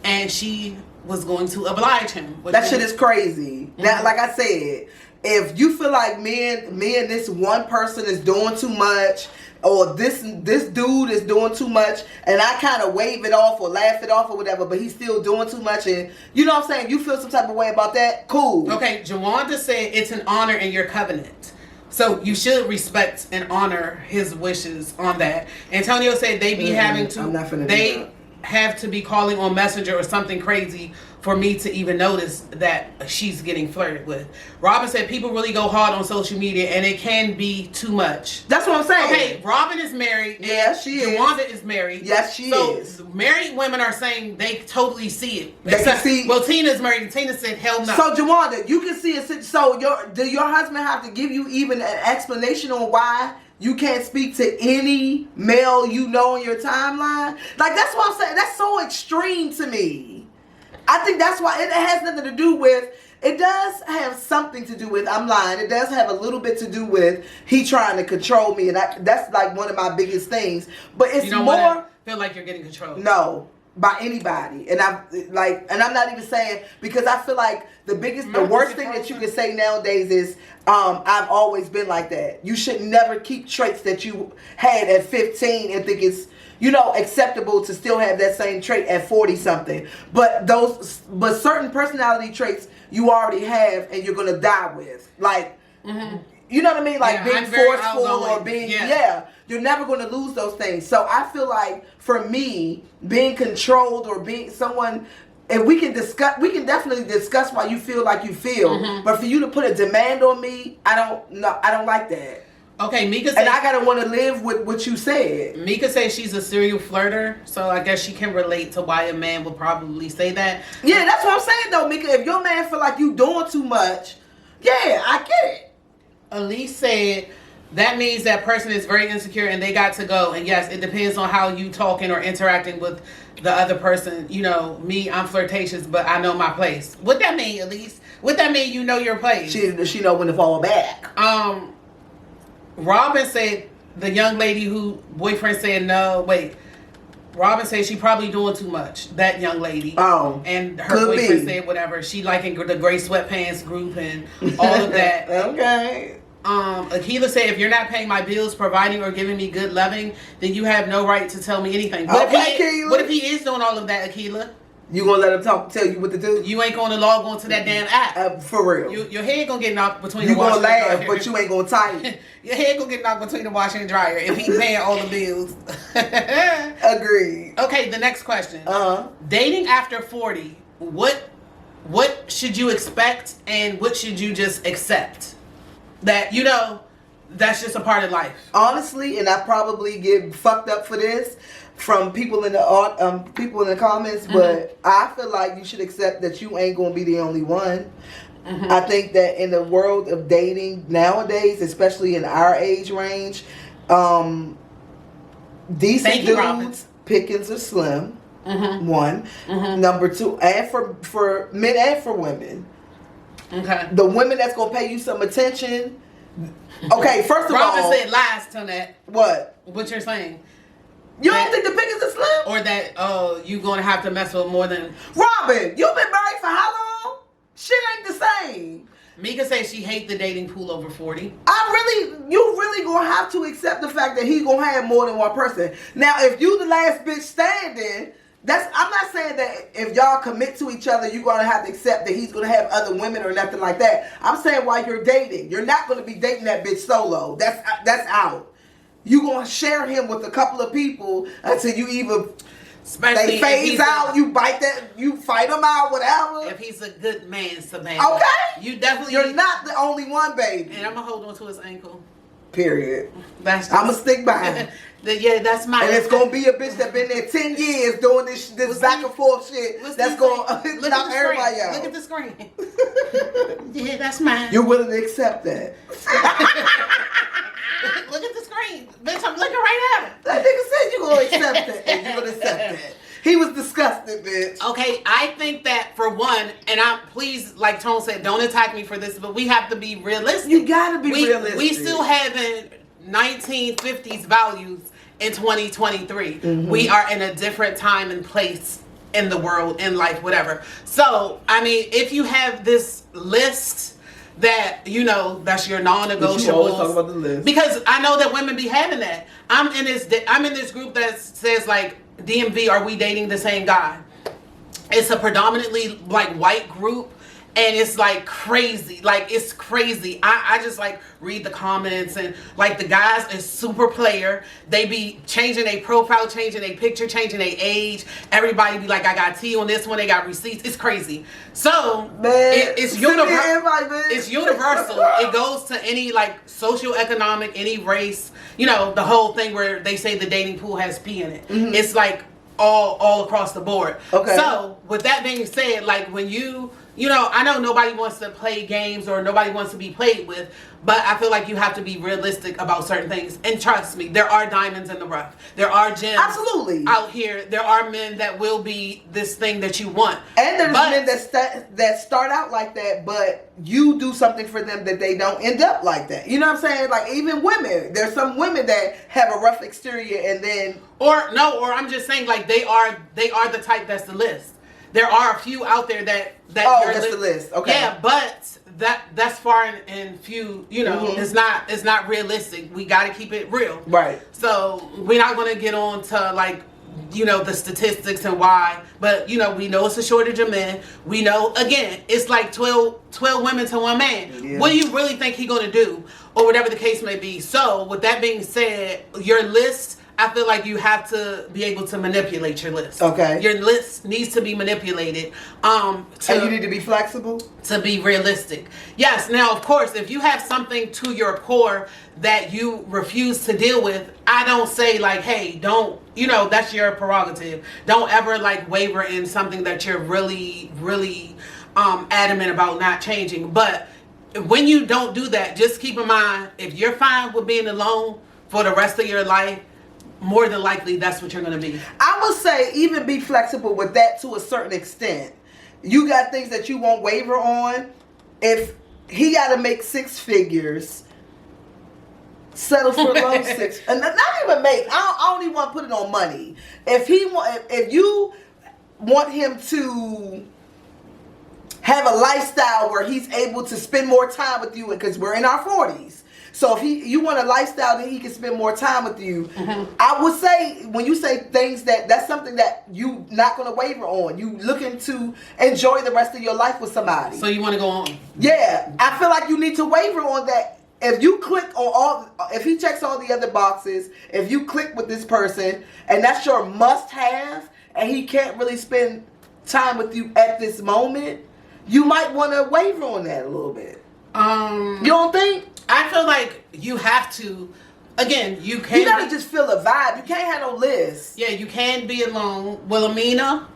And she was going to oblige him. That shit is crazy. Now, like I said, if you feel like me and this one person is doing too much, or this dude is doing too much, and I kind of wave it off or laugh it off or whatever, but he's still doing too much, and you know what I'm saying, you feel some type of way about that, cool. Okay, Jawanda said it's an honor in your covenant. So you should respect and honor his wishes on that. Antonio said they be having to, have to be calling on Messenger or something crazy for me to even notice that she's getting flirted with. Robin said people really go hard on social media and it can be too much. That's what I'm saying. Okay, Robin is married. Yeah, she is. Jawanda is married. Yes, she is. So married women are saying they totally see it. They can see. Well, Tina's married and Tina said hell no. So Jawanda, you can see it. So do your husband have to give you even an explanation on why you can't speak to any male you know on your timeline? Like, that's what I'm saying. That's so extreme to me. I think that's why it has nothing to do with, it does have something to do with, I'm lying, it does have a little bit to do with he trying to control me, and that's like one of my biggest things. But it's you don't more feel like you're getting controlled. No, by anybody. And I'm not even saying, because I feel like the worst thing that you can say nowadays is I've always been like that. You should never keep traits that you had at 15 and think it's acceptable to still have that same trait at 40 something. But certain personality traits you already have and you're gonna die with. Like, you know what I mean? Like being forceful or being, you're never gonna lose those things. So I feel like for me, being controlled or being someone, and we can definitely discuss why you feel like you feel. But for you to put a demand on me, I don't like that. Okay, Mika said, and I gotta want to live with what you said. Mika says she's a serial flirter, so I guess she can relate to why a man would probably say that. Yeah, that's what I'm saying though, Mika. If your man feel like you doing too much, yeah, I get it. Elise said, that means that person is very insecure and they got to go. And yes, it depends on how you talking or interacting with the other person. You know, me, I'm flirtatious, but I know my place. What that mean, Elise? What that mean? You know your place. She know when to fall back. Robin said the young lady who boyfriend said no. Wait, Robin said she probably doing too much. That young lady. Oh, and her boyfriend said whatever. She liking the gray sweatpants group and all of that. Okay. Akila said, if you're not paying my bills, providing or giving me good loving, then you have no right to tell me anything. What if he is doing all of that, Akila? You gonna let him tell you what to do? You ain't gonna log on to that damn app. For real. Your head gonna get knocked between the washer and dryer. You gonna laugh, but you ain't gonna tighten. Your head gonna get knocked between the washer and dryer if he paying all the bills. Agreed. Okay, the next question. Dating after 40, what should you expect and what should you just accept? That, you know, that's just a part of life. Honestly, and I probably get fucked up for this from people in the comments, but I feel like you should accept that you ain't gonna be the only one. I think that in the world of dating nowadays, especially in our age range, decent dudes pickings are slim. One. Number two, and for men and for women. Okay. The women that's gonna pay you some attention. Okay, first of all, Robin said lies to that. What you're saying? You don't think the pickings are slim? Or that you gonna have to mess with more than Robin? You've been married for how long? Shit ain't the same. Mika says she hate the dating pool over 40. You really gonna have to accept the fact that he gonna have more than one person. Now, if you the last bitch standing, I'm not saying that if y'all commit to each other, you're gonna have to accept that he's gonna have other women or nothing like that. I'm saying while you're dating, you're not gonna be dating that bitch solo. That's out. You gonna share him with a couple of people until you either they phase out, you bite that, you fight them out, whatever. If he's a good man, Savannah. Okay. You're not the only one, baby. And I'm gonna hold on to his ankle. Period. I'm gonna stick by him. Yeah, that's mine. And it's gonna be a bitch that been there 10 years doing this back and forth shit. That's gonna knock everybody out. Look at the screen. Yeah, that's mine. You're willing to accept that. Look at the screen. Bitch, I'm looking right at it. That nigga said you're gonna accept it. And you're gonna accept that. He was disgusted, bitch. Okay, I think that for one, and please, like Tone said, don't attack me for this, but we have to be realistic. You gotta be realistic. We still having 1950s values in 2023. We are in a different time and place in the world, in life, whatever. So, I mean, if you have this list that, you know, that's your non-negotiables. You always talk about the list. Because I know that women be having that. I'm in this group that says like, DMV, are we dating the same guy? It's a predominantly like white group, and it's like crazy. Like it's crazy. I just like read the comments, and like the guys is super player. They be changing their profile, changing their picture, changing their age. Everybody be like, I got tea on this one. They got receipts. It's crazy. So it's universal. It's universal. It goes to any like socioeconomic, any race. You know, the whole thing where they say the dating pool has pee in it. It's like all across the board. Okay. So with that being said, like when you know, I know nobody wants to play games or nobody wants to be played with, but I feel like you have to be realistic about certain things. And trust me, there are diamonds in the rough. There are gems out here. There are men that will be this thing that you want. And there's men that start out like that, but you do something for them that they don't end up like that. You know what I'm saying? Like even women, there's some women that have a rough exterior and then or I'm just saying like they are the type that's the list. There are a few out there that that's the list. Okay. Yeah, but that's far and few. You know, it's not realistic. We got to keep it real. Right. So we're not going to get on to like, you know, the statistics and why. But you know, we know it's a shortage of men. We know again, it's like 12 women to one man. Yeah. What do you really think he's going to do, or whatever the case may be? So with that being said, your list. I feel like you have to be able to manipulate your list. Okay. Your list needs to be manipulated. And you need to be flexible? To be realistic. Yes. Now, of course, if you have something to your core that you refuse to deal with, I don't say like, hey, don't, you know, that's your prerogative. Don't ever like waver in something that you're really, really adamant about not changing. But when you don't do that, just keep in mind, if you're fine with being alone for the rest of your life, more than likely that's what you're going to be. I would say even be flexible with that to a certain extent. You got things that you won't waver on. If he got to make 6 figures, settle for low 6, and not even make. I don't even want to put it on money. If you want him to have a lifestyle where he's able to spend more time with you, because we're in our 40s. So if you want a lifestyle that he can spend more time with you, I would say when you say things that's something that you not going to waver on. You looking to enjoy the rest of your life with somebody. So you want to go on? Yeah, I feel like you need to waver on that. If you click on if he checks all the other boxes, if you click with this person and that's your must-have, and he can't really spend time with you at this moment, you might want to waver on that a little bit. You don't think? I feel like you have to. Again, you can't. You gotta just feel a vibe. You can't have no list. Yeah, you can be alone. Wilhelmina.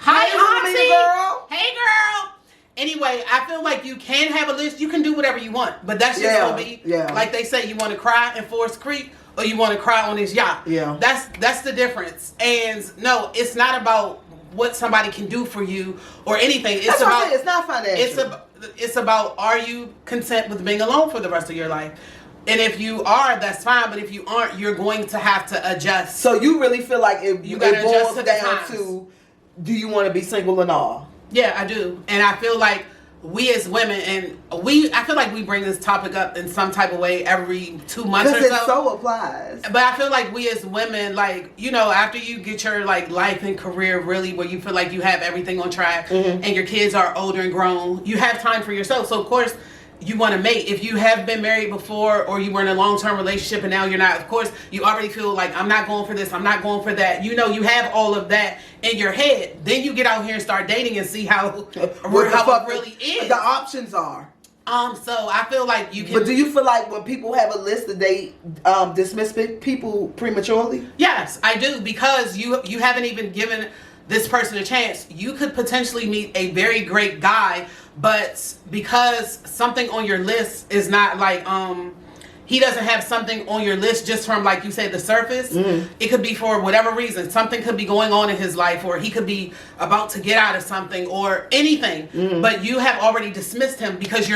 Hi, Wilhelmina auntie. girl. Hey, girl. Anyway, I feel like you can have a list. You can do whatever you want, but that's just gonna be like they say. You want to cry in Forest Creek, or you want to cry on this yacht. Yeah, that's the difference. And no, it's not about what somebody can do for you or anything. It's about it's not financial. It's about, are you content with being alone for the rest of your life? And if you are, that's fine. But if you aren't, you're going to have to adjust. So you really feel like it boils down to, to, do you want to be single and all? Yeah, I do. And I feel like we as women, I feel like we bring this topic up in some type of way every 2 months or so. Because it so applies. But I feel like we as women, like, you know, after you get your like life and career really where you feel like you have everything on track, and your kids are older and grown, you have time for yourself. So of course you want to mate. If you have been married before, or you were in a long-term relationship and now you're not, of course you already feel like, I'm not going for this, I'm not going for that. You know, you have all of that in your head. Then you get out here and start dating and see how it really is. The options are. So I feel like you can. But do you feel like when people have a list that they dismiss people prematurely? Yes, I do, because you haven't even given this person a chance. You could potentially meet a very great guy, but because something on your list is not like he doesn't have something on your list just from, like you said, the surface. It could be for whatever reason. Something could be going on in his life, or he could be about to get out of something, or anything. But you have already dismissed him because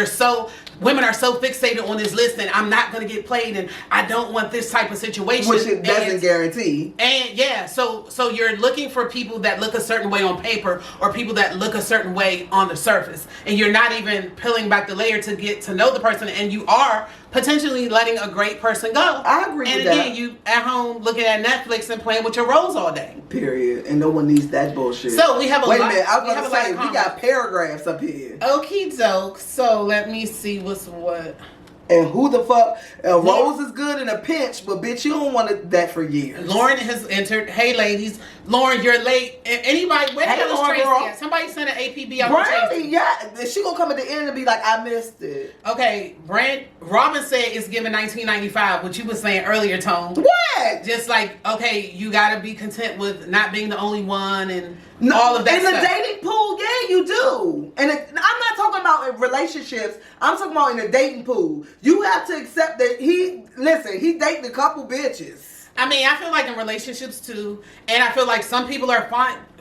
women are so fixated on this list, and I'm not going to get played, and I don't want this type of situation. Which it doesn't guarantee. And yeah, so you're looking for people that look a certain way on paper, or people that look a certain way on the surface. And you're not even peeling back the layer to get to know the person, and you are potentially letting a great person go. I agree with that. And again, you at home looking at Netflix and playing with your rolls all day. Period. And no one needs that bullshit. So we have a Wait lot. a minute, I was going going to say, we got paragraphs up here. Okie doke. So let me see what's what. And who the fuck? Rose is good in a pinch, but bitch, you don't want that for years. Lauren has entered. Hey, ladies. Lauren, you're late. Anybody, where the hell is Tracy at? Somebody sent an APB out to Tracy. Yeah. She gonna come at the end and be like, I missed it. Okay, Robin said it's given 1995, what you were saying earlier, Tone. What? Just like, okay, you gotta be content with not being the only one and all of that in stuff. the dating pool, yeah, you do. And I'm not talking about in relationships. I'm talking about in the dating pool. You have to accept that he dated a couple bitches. I mean, I feel like in relationships too, and I feel like some people are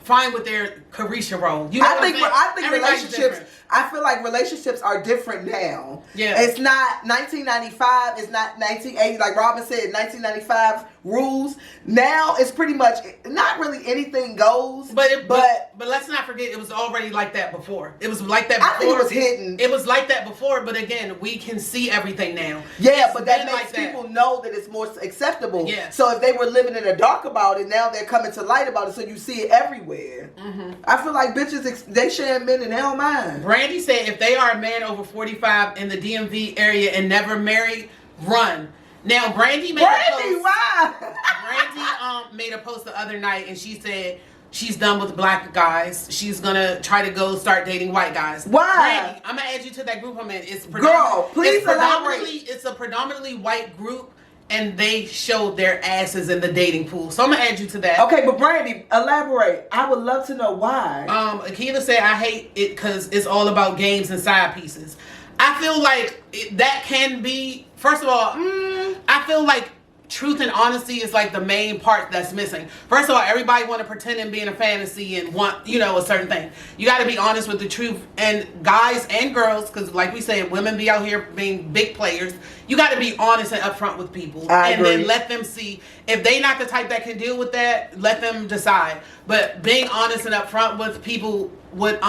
fine with their Carisha role. You know I think relationships. I feel like relationships are different now. Yeah. It's not 1995. It's not 1980. Like Robin said, 1995 rules. Now it's pretty much not really anything goes. But let's not forget, it was already like that before. It was like that before. I think it was hidden. It was like that before, but again, we can see everything now. Yeah, but that makes people know that it's more acceptable. Yeah. So if they were living in the dark about it, now they're coming to light about it, so you see it everywhere. I feel like bitches, they share men and they don't mind. Brandy said if they are a man over 45 in the DMV area and never married, run. Now, Brandy made a post the other night, and she said she's done with black guys. She's gonna try to go start dating white guys. Why? Brandy, I'm gonna add you to that group I'm in. It's a predominantly white group, and they showed their asses in the dating pool. So I'm gonna add you to that. Okay, but Brandy, elaborate. I would love to know why. Akilah said I hate it because it's all about games and side pieces. I feel like that can be, first of all, I feel like truth and honesty is like the main part that's missing. First of all, everybody want to pretend and be in a fantasy and want, a certain thing. You got to be honest with the truth. And guys and girls, because like we said, women be out here being big players. You got to be honest and upfront with people. I and agree. then let them see. If they not the type that can deal with that, let them decide. But being honest and upfront with people would,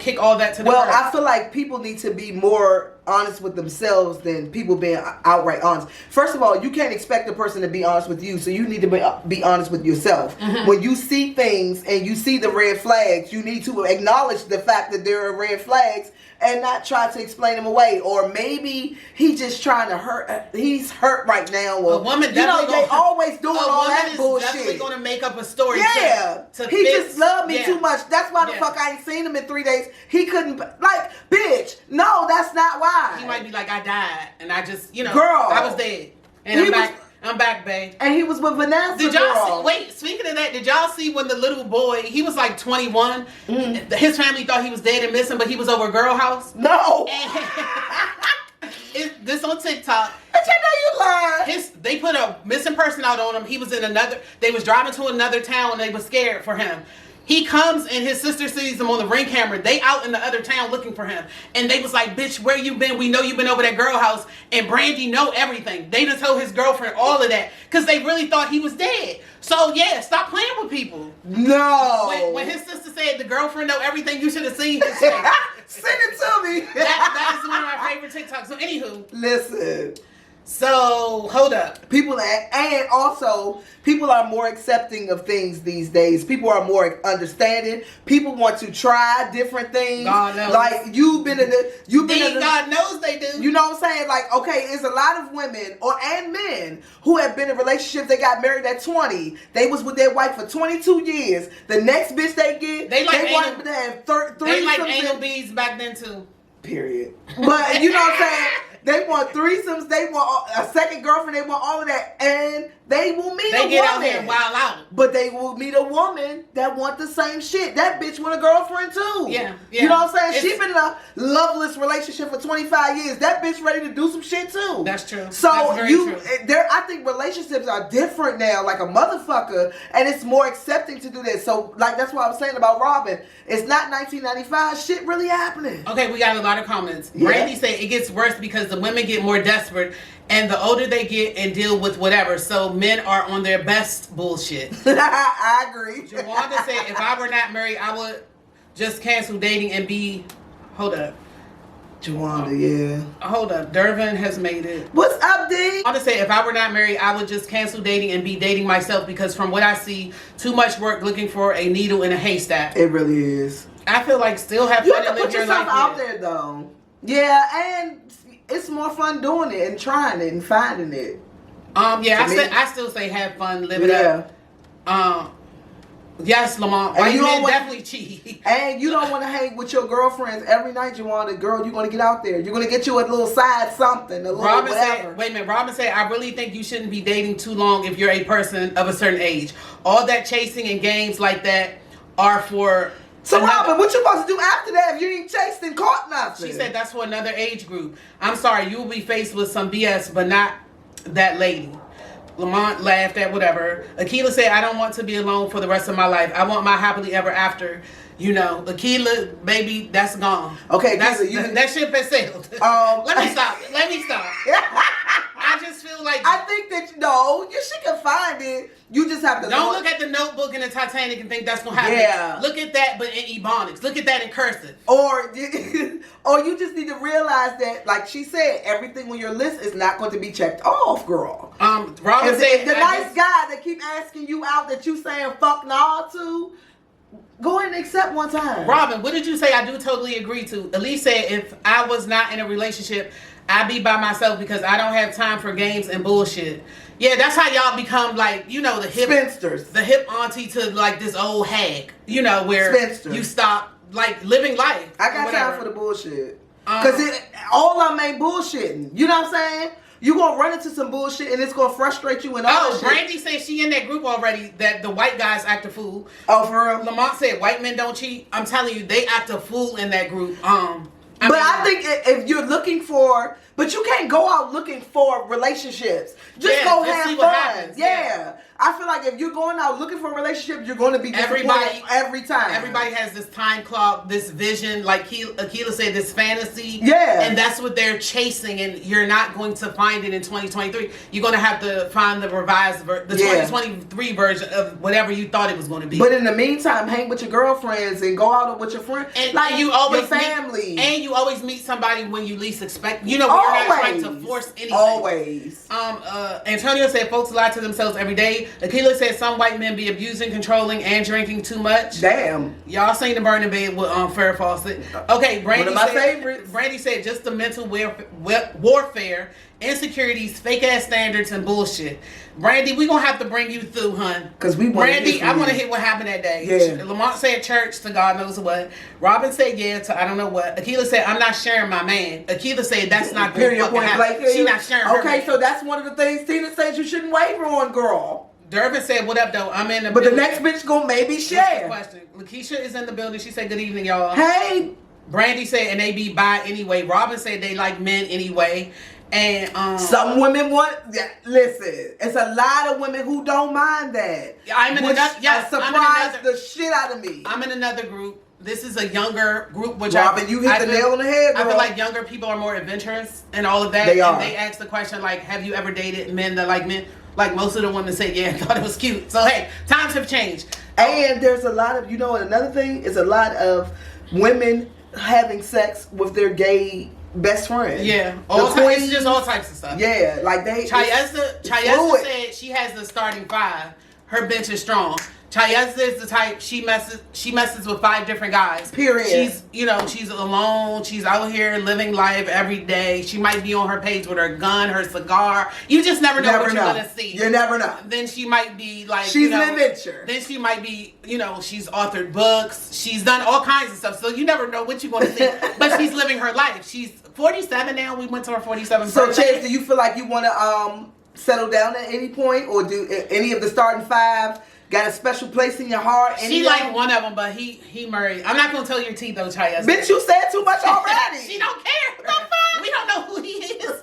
kick all that to the curb. I feel like people need to be more honest with themselves than people being outright honest. First of all, you can't expect a person to be honest with you, so you need to be honest with yourself. Mm-hmm. When you see things and you see the red flags, you need to acknowledge the fact that there are red flags and not try to explain them away. Or maybe he's just trying to hurt. He's hurt right now. Or, a woman they always doing all that bullshit. Definitely going to make up a story. Yeah, to he fix, just loved me too much. That's why the fuck I ain't seen him in 3 days. He couldn't, bitch. No, that's not why. He might be like, I died, and I just, girl, I was dead, and I'm back. I'm back, babe. And he was with Vanessa. Did y'all see? Wait, speaking of that, did y'all see when the little boy? He was like 21. His family thought he was dead and missing, but he was over a girl house. No. This on TikTok. I know you lied. They put a missing person out on him. He was in another. They was driving to another town, and they was scared for him. He comes and his sister sees him on the Ring camera. They out in the other town looking for him. And they was like, bitch, where you been? We know you been over that girl house. And Brandy know everything. They just told his girlfriend all of that. Because they really thought he was dead. So, yeah, stop playing with people. No. When his sister said the girlfriend know everything, you should have seen his face. Send it to me. That is one of my favorite TikToks. So, anywho. Listen. So, hold up. People, and also, people are more accepting of things these days. People are more understanding. People want to try different things. God knows. Like, you've been in the... God knows they do. You know what I'm saying? Like, okay, there's a lot of women and men who have been in relationships. They got married at 20. They was with their wife for 22 years. The next bitch they get, they want to have three. They like anal beads back then, too. Period. But, you know what I'm saying? They want threesomes. They want a second girlfriend. They want all of that. And they will meet a woman. They get out here and wild out. But they will meet a woman that want the same shit. That bitch want a girlfriend too. Yeah. You know what I'm saying? She been in a loveless relationship for 25 years. That bitch ready to do some shit too. That's true. So that's very true. I think relationships are different now, like a motherfucker, and it's more accepting to do this. So like that's what I was saying about Robin. It's not 1995. Shit really happening. Okay, we got a lot of comments. Yeah. Brandy said it gets worse because the women get more desperate and the older they get and deal with whatever. So men are on their best bullshit. I agree. Jawanda said if I were not married, I would just cancel dating and be... Hold up. Jawanda, yeah. Hold up. Dervin has made it. What's up, D? Jawanda said if I were not married, I would just cancel dating and be dating myself because from what I see, too much work looking for a needle in a haystack. It really is. I feel like still have You fun have and to live put your yourself life. out there, though. Yeah, and it's more fun doing it and trying it and finding it. Yeah, I still say have fun, live it up. Yes, Lamont. White men definitely cheat. And you don't want to hang with your girlfriends every night. You want a girl. You're going to get out there. You're going to get you a little side something, a little Robin whatever. said, wait a minute. Robin said, I really think you shouldn't be dating too long if you're a person of a certain age. All that chasing and games like that are for... So Robin, what you supposed to do after that if you ain't chased and caught nothing? She said that's for another age group. I'm sorry, you will be faced with some BS, but not that lady. Lamont laughed at whatever. Akila said, I don't want to be alone for the rest of my life. I want my happily ever after. You know, Akila, baby, that's gone. Okay, that ship has sailed. Let me stop. I just feel like... I think that, she can find it. You just have to... Don't look at the Notebook and the Titanic and think that's going to happen. Yeah. Look at that, but in Ebonics. Look at that in cursive. Or you just need to realize that, like she said, everything on your list is not going to be checked off, girl. Robin said... The nice guy that keep asking you out that you saying fuck nah to... Go ahead and accept one time. Robin, what did you say? I do totally agree to. Elise said if I was not in a relationship, I'd be by myself because I don't have time for games and bullshit. Yeah, that's how y'all become like, the hip... Spinsters. The hip auntie to like this old hag. Where Spinster. You stop like living life. I got time for the bullshit. Because all of them ain't bullshitting. You know what I'm saying? You gonna run into some bullshit and it's gonna frustrate you and all that shit. Brandy said she in that group already that the white guys act a fool. Oh, for real? Lamont said white men don't cheat. I'm telling you, they act a fool in that group. I think if you're looking for, but you can't go out looking for relationships. Just go have fun. Happens. Yeah. I feel like if you're going out looking for a relationship, you're going to be disappointed every time. Everybody has this time clock, this vision, like Akila said, this fantasy. Yeah. And that's what they're chasing, and you're not going to find it in 2023. You're going to have to find the revised, the 2023 version of whatever you thought it was going to be. But in the meantime, hang with your girlfriends and go out with your friends. And, like you always your family. And you always meet somebody when you least expect. You know, when you're not trying to force anything. Always. Antonio said folks lie to themselves every day. Akila said some white men be abusing, controlling, and drinking too much. Damn. Y'all seen the burning bed with Farrah Fawcett. Okay, Brandy One of my favorites. Brandy said just the mental warfare, insecurities, fake ass standards, and bullshit. Brandy, we gonna have to bring you through, hun. Cause we Brandy, I want to hit what happened that day. Yeah. Lamont said church to God knows what. Robin said yeah to I don't know what. Akila said I'm not sharing my man. Akila said that's not good. Period. Point blank. She not sharing her man. So that's one of the things Tina says you shouldn't waver on, girl. Dervin said, what up, though? I'm in the But building. the next bitch gonna maybe share. Question. Lakeisha is in the building. She said, good evening, y'all. Hey. Brandy said, and they be bi anyway. Robin said they like men anyway. And some women want. Yeah, listen, it's a lot of women who don't mind that. I'm in another. Yes, surprised the shit out of me. I'm in another group. This is a younger group, which Robin, you hit the nail on the head, girl. I feel like younger people are more adventurous and all of that. They are. And they ask the question like, have you ever dated men that like men? Like most of the women said, yeah, thought it was cute. So hey, times have changed. And there's a lot of, you know, another thing is a lot of women having sex with their gay best friend. Yeah, it's just all types of stuff. Yeah, like they. Chayeza said she has the starting 5. Her bench is strong. Chayeza is the type she messes with 5 different guys. Period. She's alone. She's out here living life every day. She might be on her page with her gun, her cigar. You just never know what you're gonna see. You never know. Then she might be like she's an adventure. Then she might be she's authored books. She's done all kinds of stuff. So you never know what you're gonna see. But she's living her life. She's 47 now. We went to her 47th So birthday. Chase, do you feel like you want to settle down at any point, or do any of the starting 5 got a special place in your heart? She like one of them, but he married. I'm not gonna tell your T though, Chaya. Bitch, you said too much already. She don't care. What the fuck? We don't know who he is.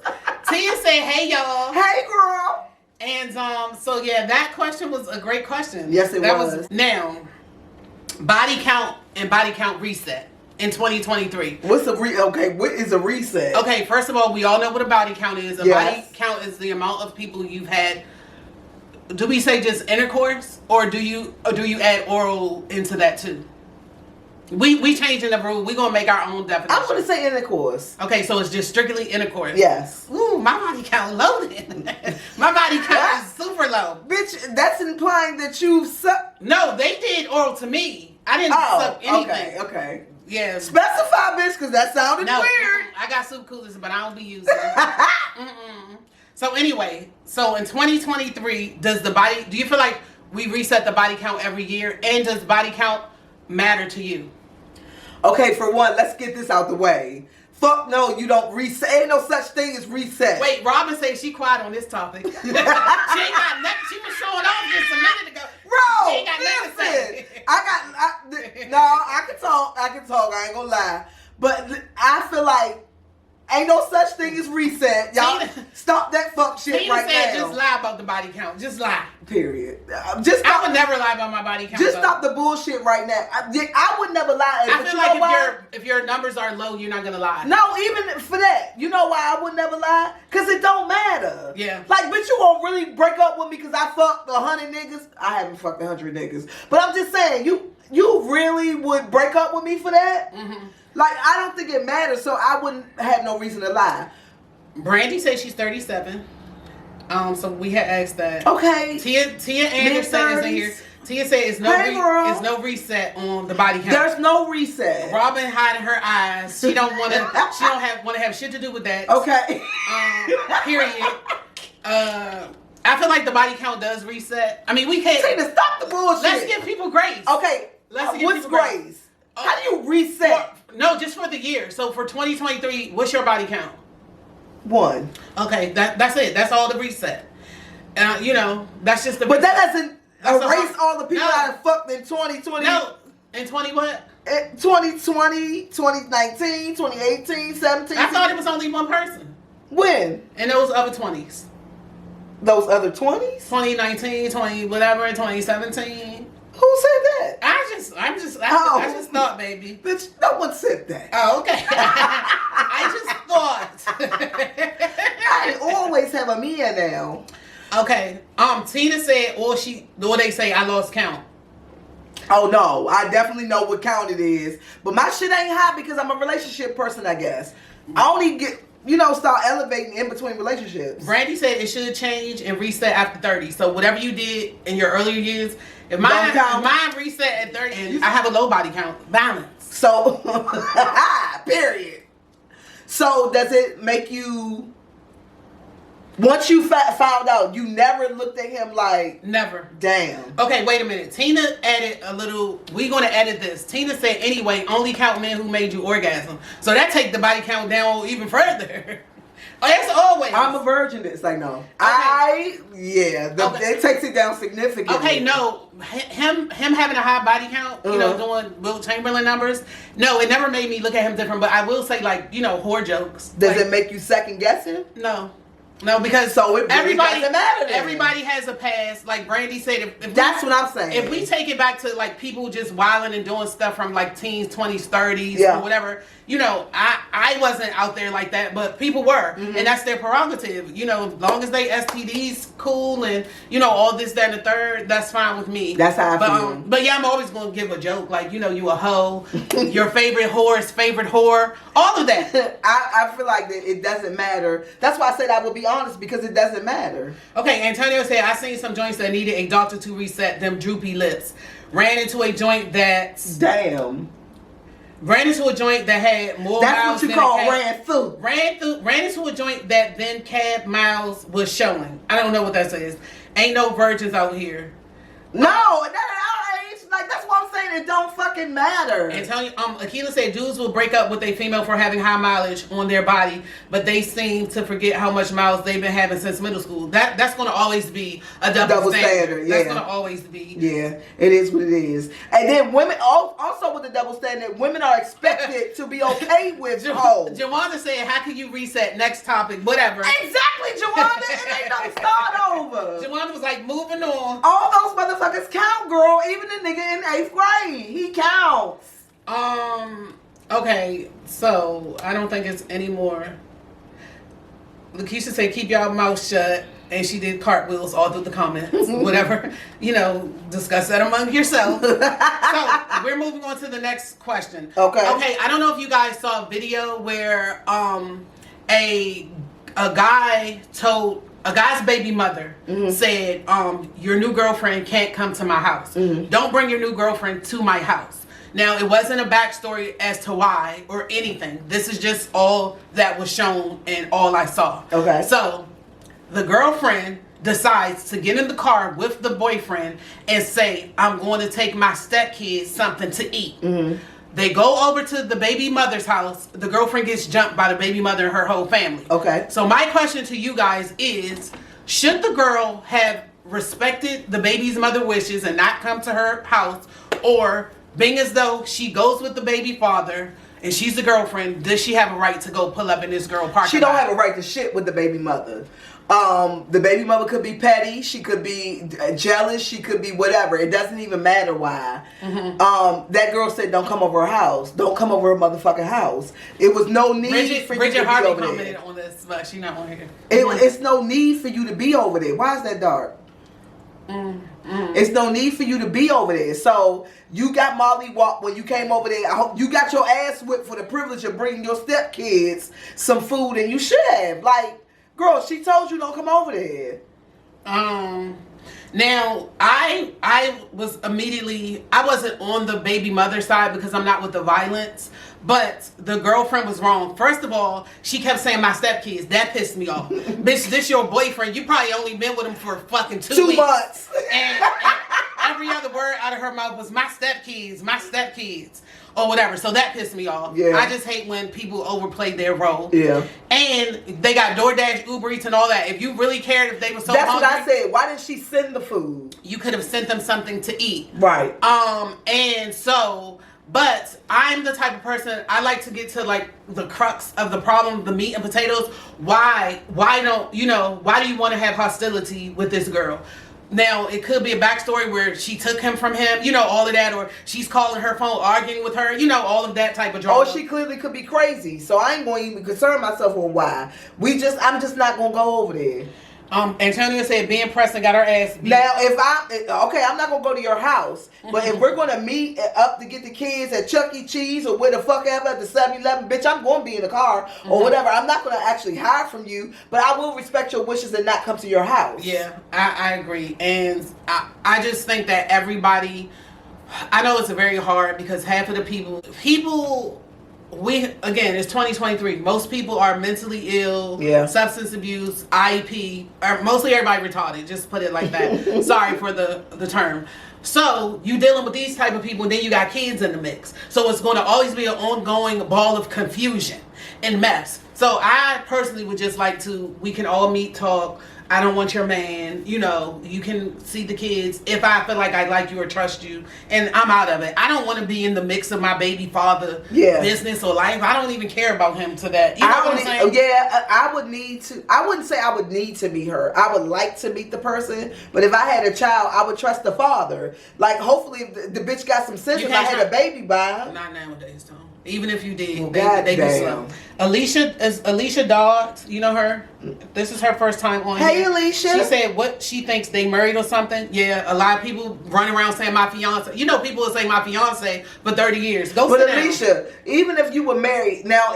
Tia said, "Hey y'all." Hey girl. And so yeah, that question was a great question. Yes, it was. Now, body count and body count reset in 2023. What is a reset? Okay, first of all, we all know what a body count is. Yes. Body count is the amount of people you've had. Do we say just intercourse, or do you add oral into that too? We changing the rule. We gonna make our own definition. I'm gonna say intercourse. Okay, so it's just strictly intercourse. Yes. Ooh, my body count loaded. My body count is super low. Bitch, that's implying that you suck. No, they did oral to me. I didn't suck anything. Okay. Yeah. Specify, bitch, because that sounded weird. I got soup coolers, but I don't be using them. So anyway, so in 2023, do you feel like we reset the body count every year? And does body count matter to you? Okay, for one, let's get this out the way. Fuck no, you don't reset. Ain't no such thing as reset. Wait, Robin said she quiet on this topic. She ain't got nothing. She was showing off just a minute ago. Bro, she ain't got nothing to say. I can talk. I ain't gonna lie. But I feel like ain't no such thing as reset. Y'all stop that fuck shit Tina right said now. just lie about the body count. Just lie. Period. I would never lie about my body count. Just stop the bullshit right now. I would never lie. I feel like if your numbers are low, you're not gonna lie. No, even for that. You know why I would never lie? Because it don't matter. Yeah. Like, bitch, you won't really break up with me because I fucked 100 niggas? I haven't fucked 100 niggas. But I'm just saying, you really would break up with me for that? Mm-hmm. Like, I don't think it matters, so I wouldn't have no reason to lie. Brandy says she's 37. So we had asked that. Okay. Tia Anderson is in here. Tia said it's no reset on the body count. There's no reset. Robin hiding her eyes. She don't want to have shit to do with that. Okay. Period. I feel like the body count does reset. I mean, we can't. Tina, stop the bullshit. Let's give people grace. Okay. What's grace? How do you reset? Just for the year. So for 2023, what's your body count? 1. Okay, that's it. That's all the reset. That's just the. But that doesn't erase all the people I fucked in 2020. No, in 20 what? 2020, 2019, 2018, 17. I thought it was only one person. When? In those other 20s. Those other 20s? 2019, 20 whatever, 2017. Who said that? I just thought, baby. Bitch, no one said that. Oh, okay. I just thought. I always have a Mia now. Okay. Tina said, or they say I lost count. Oh no, I definitely know what count it is. But my shit ain't hot because I'm a relationship person, I guess. I only get, start elevating in between relationships. Brandy said it should change and reset after 30. So whatever you did in your earlier years, if mine reset at 30 and I have a low body count, balance. So, period. So does it make you, once you found out, you never looked at him like... Never. Damn. Okay, wait a minute. Tina added a little... We're going to edit this. Tina said, anyway, only count men who made you orgasm. So that take the body count down even further. Oh, that's always. I'm a virgin. It's like, no. Okay. It takes it down significantly. Okay, no. Him having a high body count, doing Will Chamberlain numbers. No, it never made me look at him different. But I will say, whore jokes. Does it make you second guess him? No, because so it really doesn't matter then. Everybody has a past. Like Brandy said, if that's what I'm saying. If we take it back to people just wilding and doing stuff from teens, 20s, 30s, or whatever, I wasn't out there like that, but people were, and that's their prerogative. As long as they STDs cool and all this, that, and the third, that's fine with me. That's how I feel. But yeah, I'm always gonna give a joke you a hoe, your favorite whore's favorite whore, all of that. I feel like that it doesn't matter. That's why I said I will be honest because it doesn't matter. Okay, Antonio said I seen some joints that needed a doctor to reset them droopy lips. Ran into a joint that had more that's miles what you than call ran into a joint that then cab miles was showing. I don't know what that says. Ain't no virgins out here. No, that at our age, that's what I'm saying. It don't fucking matter. Antonio, Akila said dudes will break up with a female for having high mileage on their body, but they seem to forget how much miles they've been having since middle school. That's going to always be a double standard. Yeah. That's going to always be. Yeah, it is what it is. And then women, also with the double standard, women are expected to be okay with hoes. Jawanda said, how can you reset? Next topic, whatever. Exactly, Jawanda. It ain't no start over. Jawanda was like, moving on. All those motherfuckers count, girl. Even the nigga in 8th grade, he counts. Okay, so I don't think it's anymore. Lakeisha said, keep y'all mouth shut, and she did cartwheels all through the comments. Whatever, discuss that among yourselves. So we're moving on to the next question. Okay, I don't know if you guys saw a video where a guy told a guy's baby mother said, your new girlfriend can't come to my house. Don't bring your new girlfriend to my house. Now, it wasn't a backstory as to why or anything. This is just all that was shown and all I saw. Okay. So, the girlfriend decides to get in the car with the boyfriend and say, I'm going to take my stepkids something to eat. They go over to the baby mother's house. The girlfriend gets jumped by the baby mother and her whole family. Okay. So my question to you guys is, should the girl have respected the baby's mother wishes and not come to her house, or being as though she goes with the baby father and she's the girlfriend, does she have a right to go pull up in this girl parking lot? She don't have a right to shit with the baby mother. The baby mother could be petty, she could be jealous, she could be whatever. It doesn't even matter why. That girl said, "Don't come over her house. Don't come over her motherfucking house." It was no need for you to be over there. Bridget Harvey commented on this, but she's not on here. It's no need for you to be over there. Why is that dark? It's no need for you to be over there. So you got Molly Walk when you came over there. I hope you got your ass whipped for the privilege of bringing your stepkids some food, and you should have. Girl, she told you don't come over there. Now, I was immediately, I wasn't on the baby mother side because I'm not with the violence, but the girlfriend was wrong. First of all, she kept saying my stepkids. That pissed me off. Bitch, this your boyfriend. You probably only been with him for fucking 2 weeks. 2 months. And every other word out of her mouth was my stepkids. Or whatever. So that pissed me off. Yeah. I just hate when people overplay their role. Yeah. And they got DoorDash, Uber Eats, and all that. If you really cared if they were so That's hungry, what I said. Why didn't she send the food? You could have sent them something to eat. Right. And so But I'm the type of person, I like to get to like the crux of the problem, the meat and potatoes. Why do you want to have hostility with this girl? Now, it could be a backstory where she took him from him, all of that, or she's calling her phone, arguing with her, all of that type of drama. Oh, she clearly could be crazy, so I ain't going to even concern myself with why. I'm just not going to go over there. Antonio said being Preston got her ass beat. Now, I'm not going to go to your house, but if we're going to meet up to get the kids at Chuck E. Cheese or where the fuck ever at the 7-Eleven, bitch, I'm going to be in the car or whatever. I'm not going to actually hide from you, but I will respect your wishes and not come to your house. Yeah, I agree. And I just think that everybody, I know it's very hard because half of the people, it's 2023. Most people are mentally ill, substance abuse, IEP, or mostly everybody retarded. Just put it like that. Sorry for the term. So you dealing with these type of people, and then you got kids in the mix. So it's going to always be an ongoing ball of confusion and mess. So I personally would just like we can all meet, talk. I don't want your man. You can see the kids if I feel like I like you or trust you, and I'm out of it. I don't want to be in the mix of my baby father business or life. I don't even care about him to that. You know what I'm saying? Yeah, I would need to. I wouldn't say I would need to meet her. I would like to meet the person, but if I had a child, I would trust the father. Like, hopefully, if the bitch got some sense if I had a baby by him. Not nowadays, though. Even if you did, Well, they be slow. Alicia Dodds, you know her? This is her first time on Hey, here. Alicia. She said what she thinks they married or something. Yeah, a lot of people run around saying my fiance. People will say my fiance for 30 years. But Alicia, even if you were married, now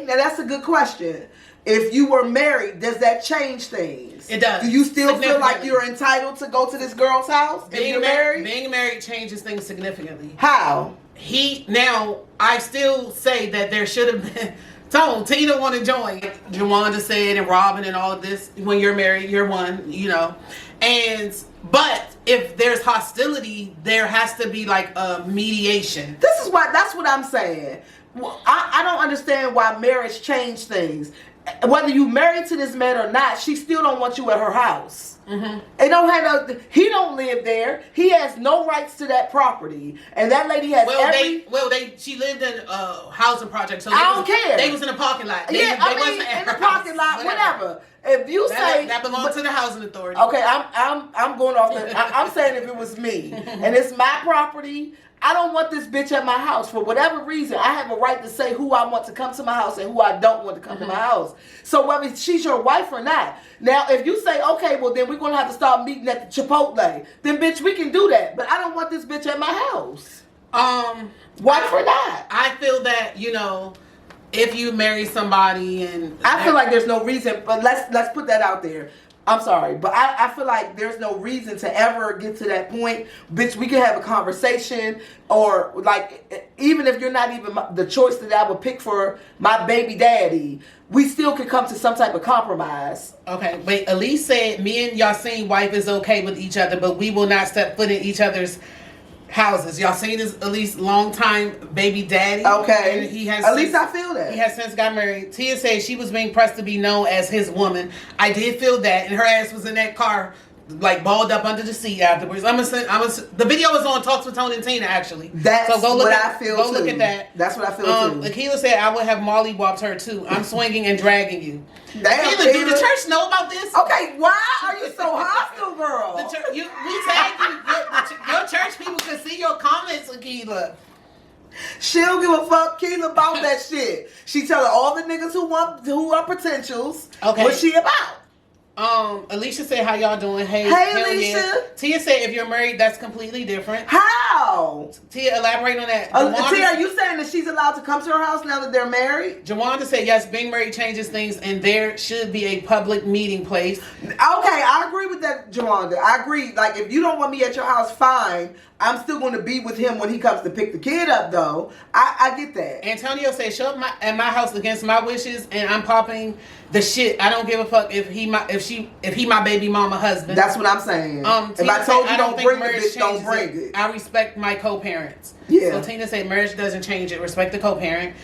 that's a good question. If you were married, does that change things? It does. Do you still feel like you're entitled to go to this girl's house if you're married? Being married changes things significantly. How? I still say that there should have been. Tone, Teena want to join. Jawanda said, and Robin and all of this. When you're married, you're one, But if there's hostility, there has to be like a mediation. That's what I'm saying. I don't understand why marriage changed things. Whether you married to this man or not, she still don't want you at her house. Mm-hmm. He don't live there. He has no rights to that property, and that lady has she lived in a housing project, so I don't care. They was in a parking lot. In the parking lot, whatever. If you say that belongs to the housing authority. Okay, I'm going off. I'm saying if it was me and it's my property, I don't want this bitch at my house for whatever reason. I have a right to say who I want to come to my house and who I don't want to come to my house. So whether she's your wife or not. Now, if you say, okay, well then we're going to have to start meeting at the Chipotle, then bitch, we can do that. But I don't want this bitch at my house. Wife or not. I feel that, if you marry somebody and I feel like there's no reason, but let's put that out there. I'm sorry, but I feel like there's no reason to ever get to that point. Bitch, we can have a conversation, or like, even if you're not even the choice that I would pick for my baby daddy, we still can come to some type of compromise. Okay, wait, Elise said, me and Yassine wife is okay with each other, but we will not step foot in each other's houses. Yassine is Elise's longtime baby daddy. Okay. And he has at least I feel that. He has since got married. Tia said she was being pressed to be known as his woman. I did feel that, and her ass was in that car, like balled up under the seat afterwards. The video is on Talks with Tone and Teena, actually. That's so what I feel too. Go look at that. That's what I feel too. Akila said I would have Molly whopped her too. I'm swinging and dragging you. Damn, Akila, do the church know about this? Okay, why are you so hostile, girl? We tagged you. Your church people can see your comments, Akila. She don't give a fuck, Keela, about that shit. She telling all the niggas who are potentials what she about. Alicia said, how y'all doing? Hey Alicia. Yeah. Tia said, if you're married, that's completely different. How? Tia, elaborate on that. Tia, are you saying that she's allowed to come to her house now that they're married? Jawanda said, yes, being married changes things, and there should be a public meeting place. Okay, I agree with that, Jawanda. I agree. Like, if you don't want me at your house, fine. I'm still going to be with him when he comes to pick the kid up, though. I get that. Antonio said, show up at my house against my wishes, and I'm popping the shit. I don't give a fuck if he my baby mama husband. That's what I'm saying. If I told you don't bring the bitch, don't bring it. I respect my co-parents. Yeah. So Tina said, marriage doesn't change it. Respect the co-parent.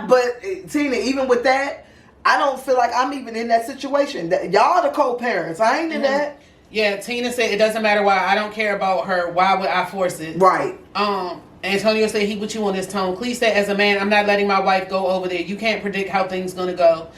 But Tina, even with that, I don't feel like I'm even in that situation. Y'all the co-parents. I ain't in that. Yeah, Tina said it doesn't matter why. I don't care about her. Why would I force it? Right. And Antonio said he with you on this, Tone. Clee said, as a man, I'm not letting my wife go over there. You can't predict how things gonna go.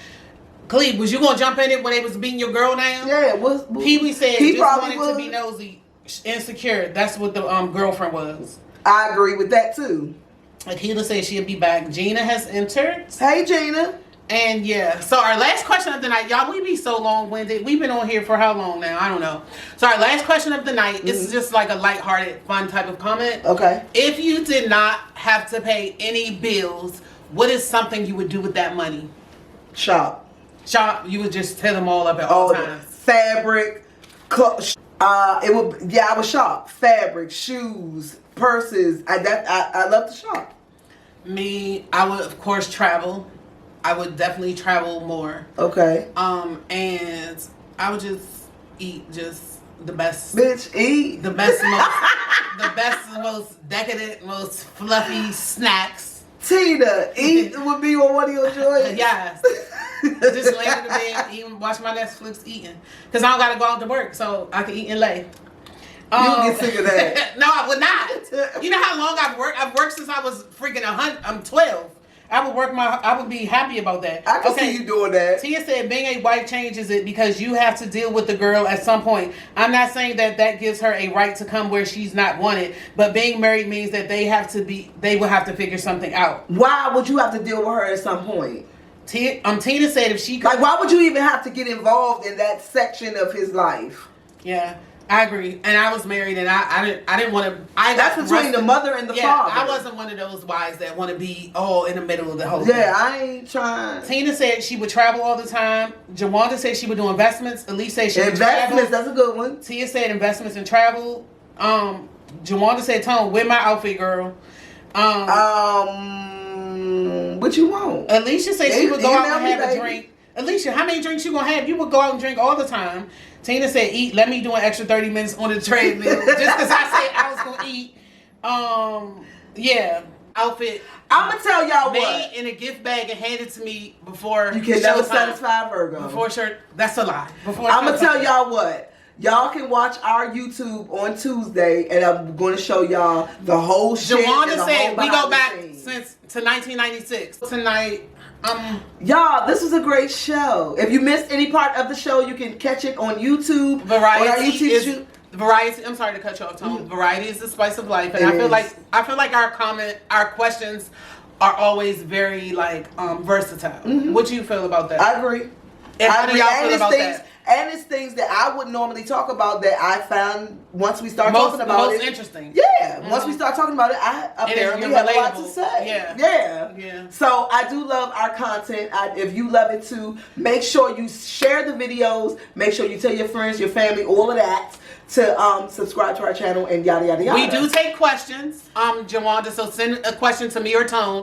Clee, was you gonna jump in it when they was beating your girl down? Yeah. Pee-wee said he just probably wanted to be nosy, insecure. That's what the girlfriend was. I agree with that too. Akila said she'll be back. Gina has entered. Hey, Gina. And yeah, so our last question of the night, y'all, we be so long-winded. We've been on here for how long now? I don't know. So our last question of the night, this is just like a lighthearted, fun type of comment. Okay. If you did not have to pay any bills, what is something you would do with that money? Shop. You would just tear them all up at all times. Fabric, clothes. I would shop. Fabric, shoes, purses. I love to shop. Me, I would of course travel. I would definitely travel more. Okay. And I would just eat just the best. Bitch, eat. The best, most decadent, most fluffy snacks. Teena, eat would be on one of your joints. Yes. Just lay in the bed, eating, watch my Netflix, eating. Because I don't got to go out to work, so I can eat and lay. You'll get sick of that. No, I would not. You know how long I've worked? I've worked since I was freaking 100. I'm 12. I would be happy about that. I can see you doing that. Tia said being a wife changes it because you have to deal with the girl at some point. I'm not saying that gives her a right to come where she's not wanted, but being married means that they will have to figure something out. Why would you have to deal with her at some point? Tina said if she could, like, why would you even have to get involved in that section of his life? Yeah. I agree, and I was married, and I didn't want to. That's between the mother and the father. I wasn't one of those wives that want to be all in the middle of the whole thing. Yeah, I ain't trying. Tina said she would travel all the time. Jawanda said she would do investments. Elise said she would travel. Investments, that's a good one. Tia said investments and travel. Jawanda said, Tone, wear my outfit, girl. What you want? Alicia said she would go out and have a drink. Alicia, how many drinks you gonna have? You would go out and drink all the time. Tina said, eat. Let me do an extra 30 minutes on the treadmill. Just because I said I was going to eat. Yeah. Outfit. I'm going to tell y'all made what. in a gift bag and handed to me before. You can never satisfy a Virgo. Before shirt. That's a lie. I'm going to tell y'all what. Y'all can watch our YouTube on Tuesday, and I'm going to show y'all the whole shit. Jawanda said we go back to 1996. Tonight. Y'all, this was a great show. If you missed any part of the show, you can catch it on YouTube. Variety. I'm sorry to cut you off, Tone. Variety is the spice of life, and I feel like our questions are always very versatile. What do you feel about that? I agree. And how do y'all feel about that? And it's things that I wouldn't normally talk about that I found once we start talking about it. Most interesting. Yeah. Once we start talking about it, I apparently have a lot to say. Yeah. So I do love our content. If you love it too, make sure you share the videos. Make sure you tell your friends, your family, all of that to subscribe to our channel and yada, yada, yada. We do take questions, Jawanda, so send a question to me or Tone.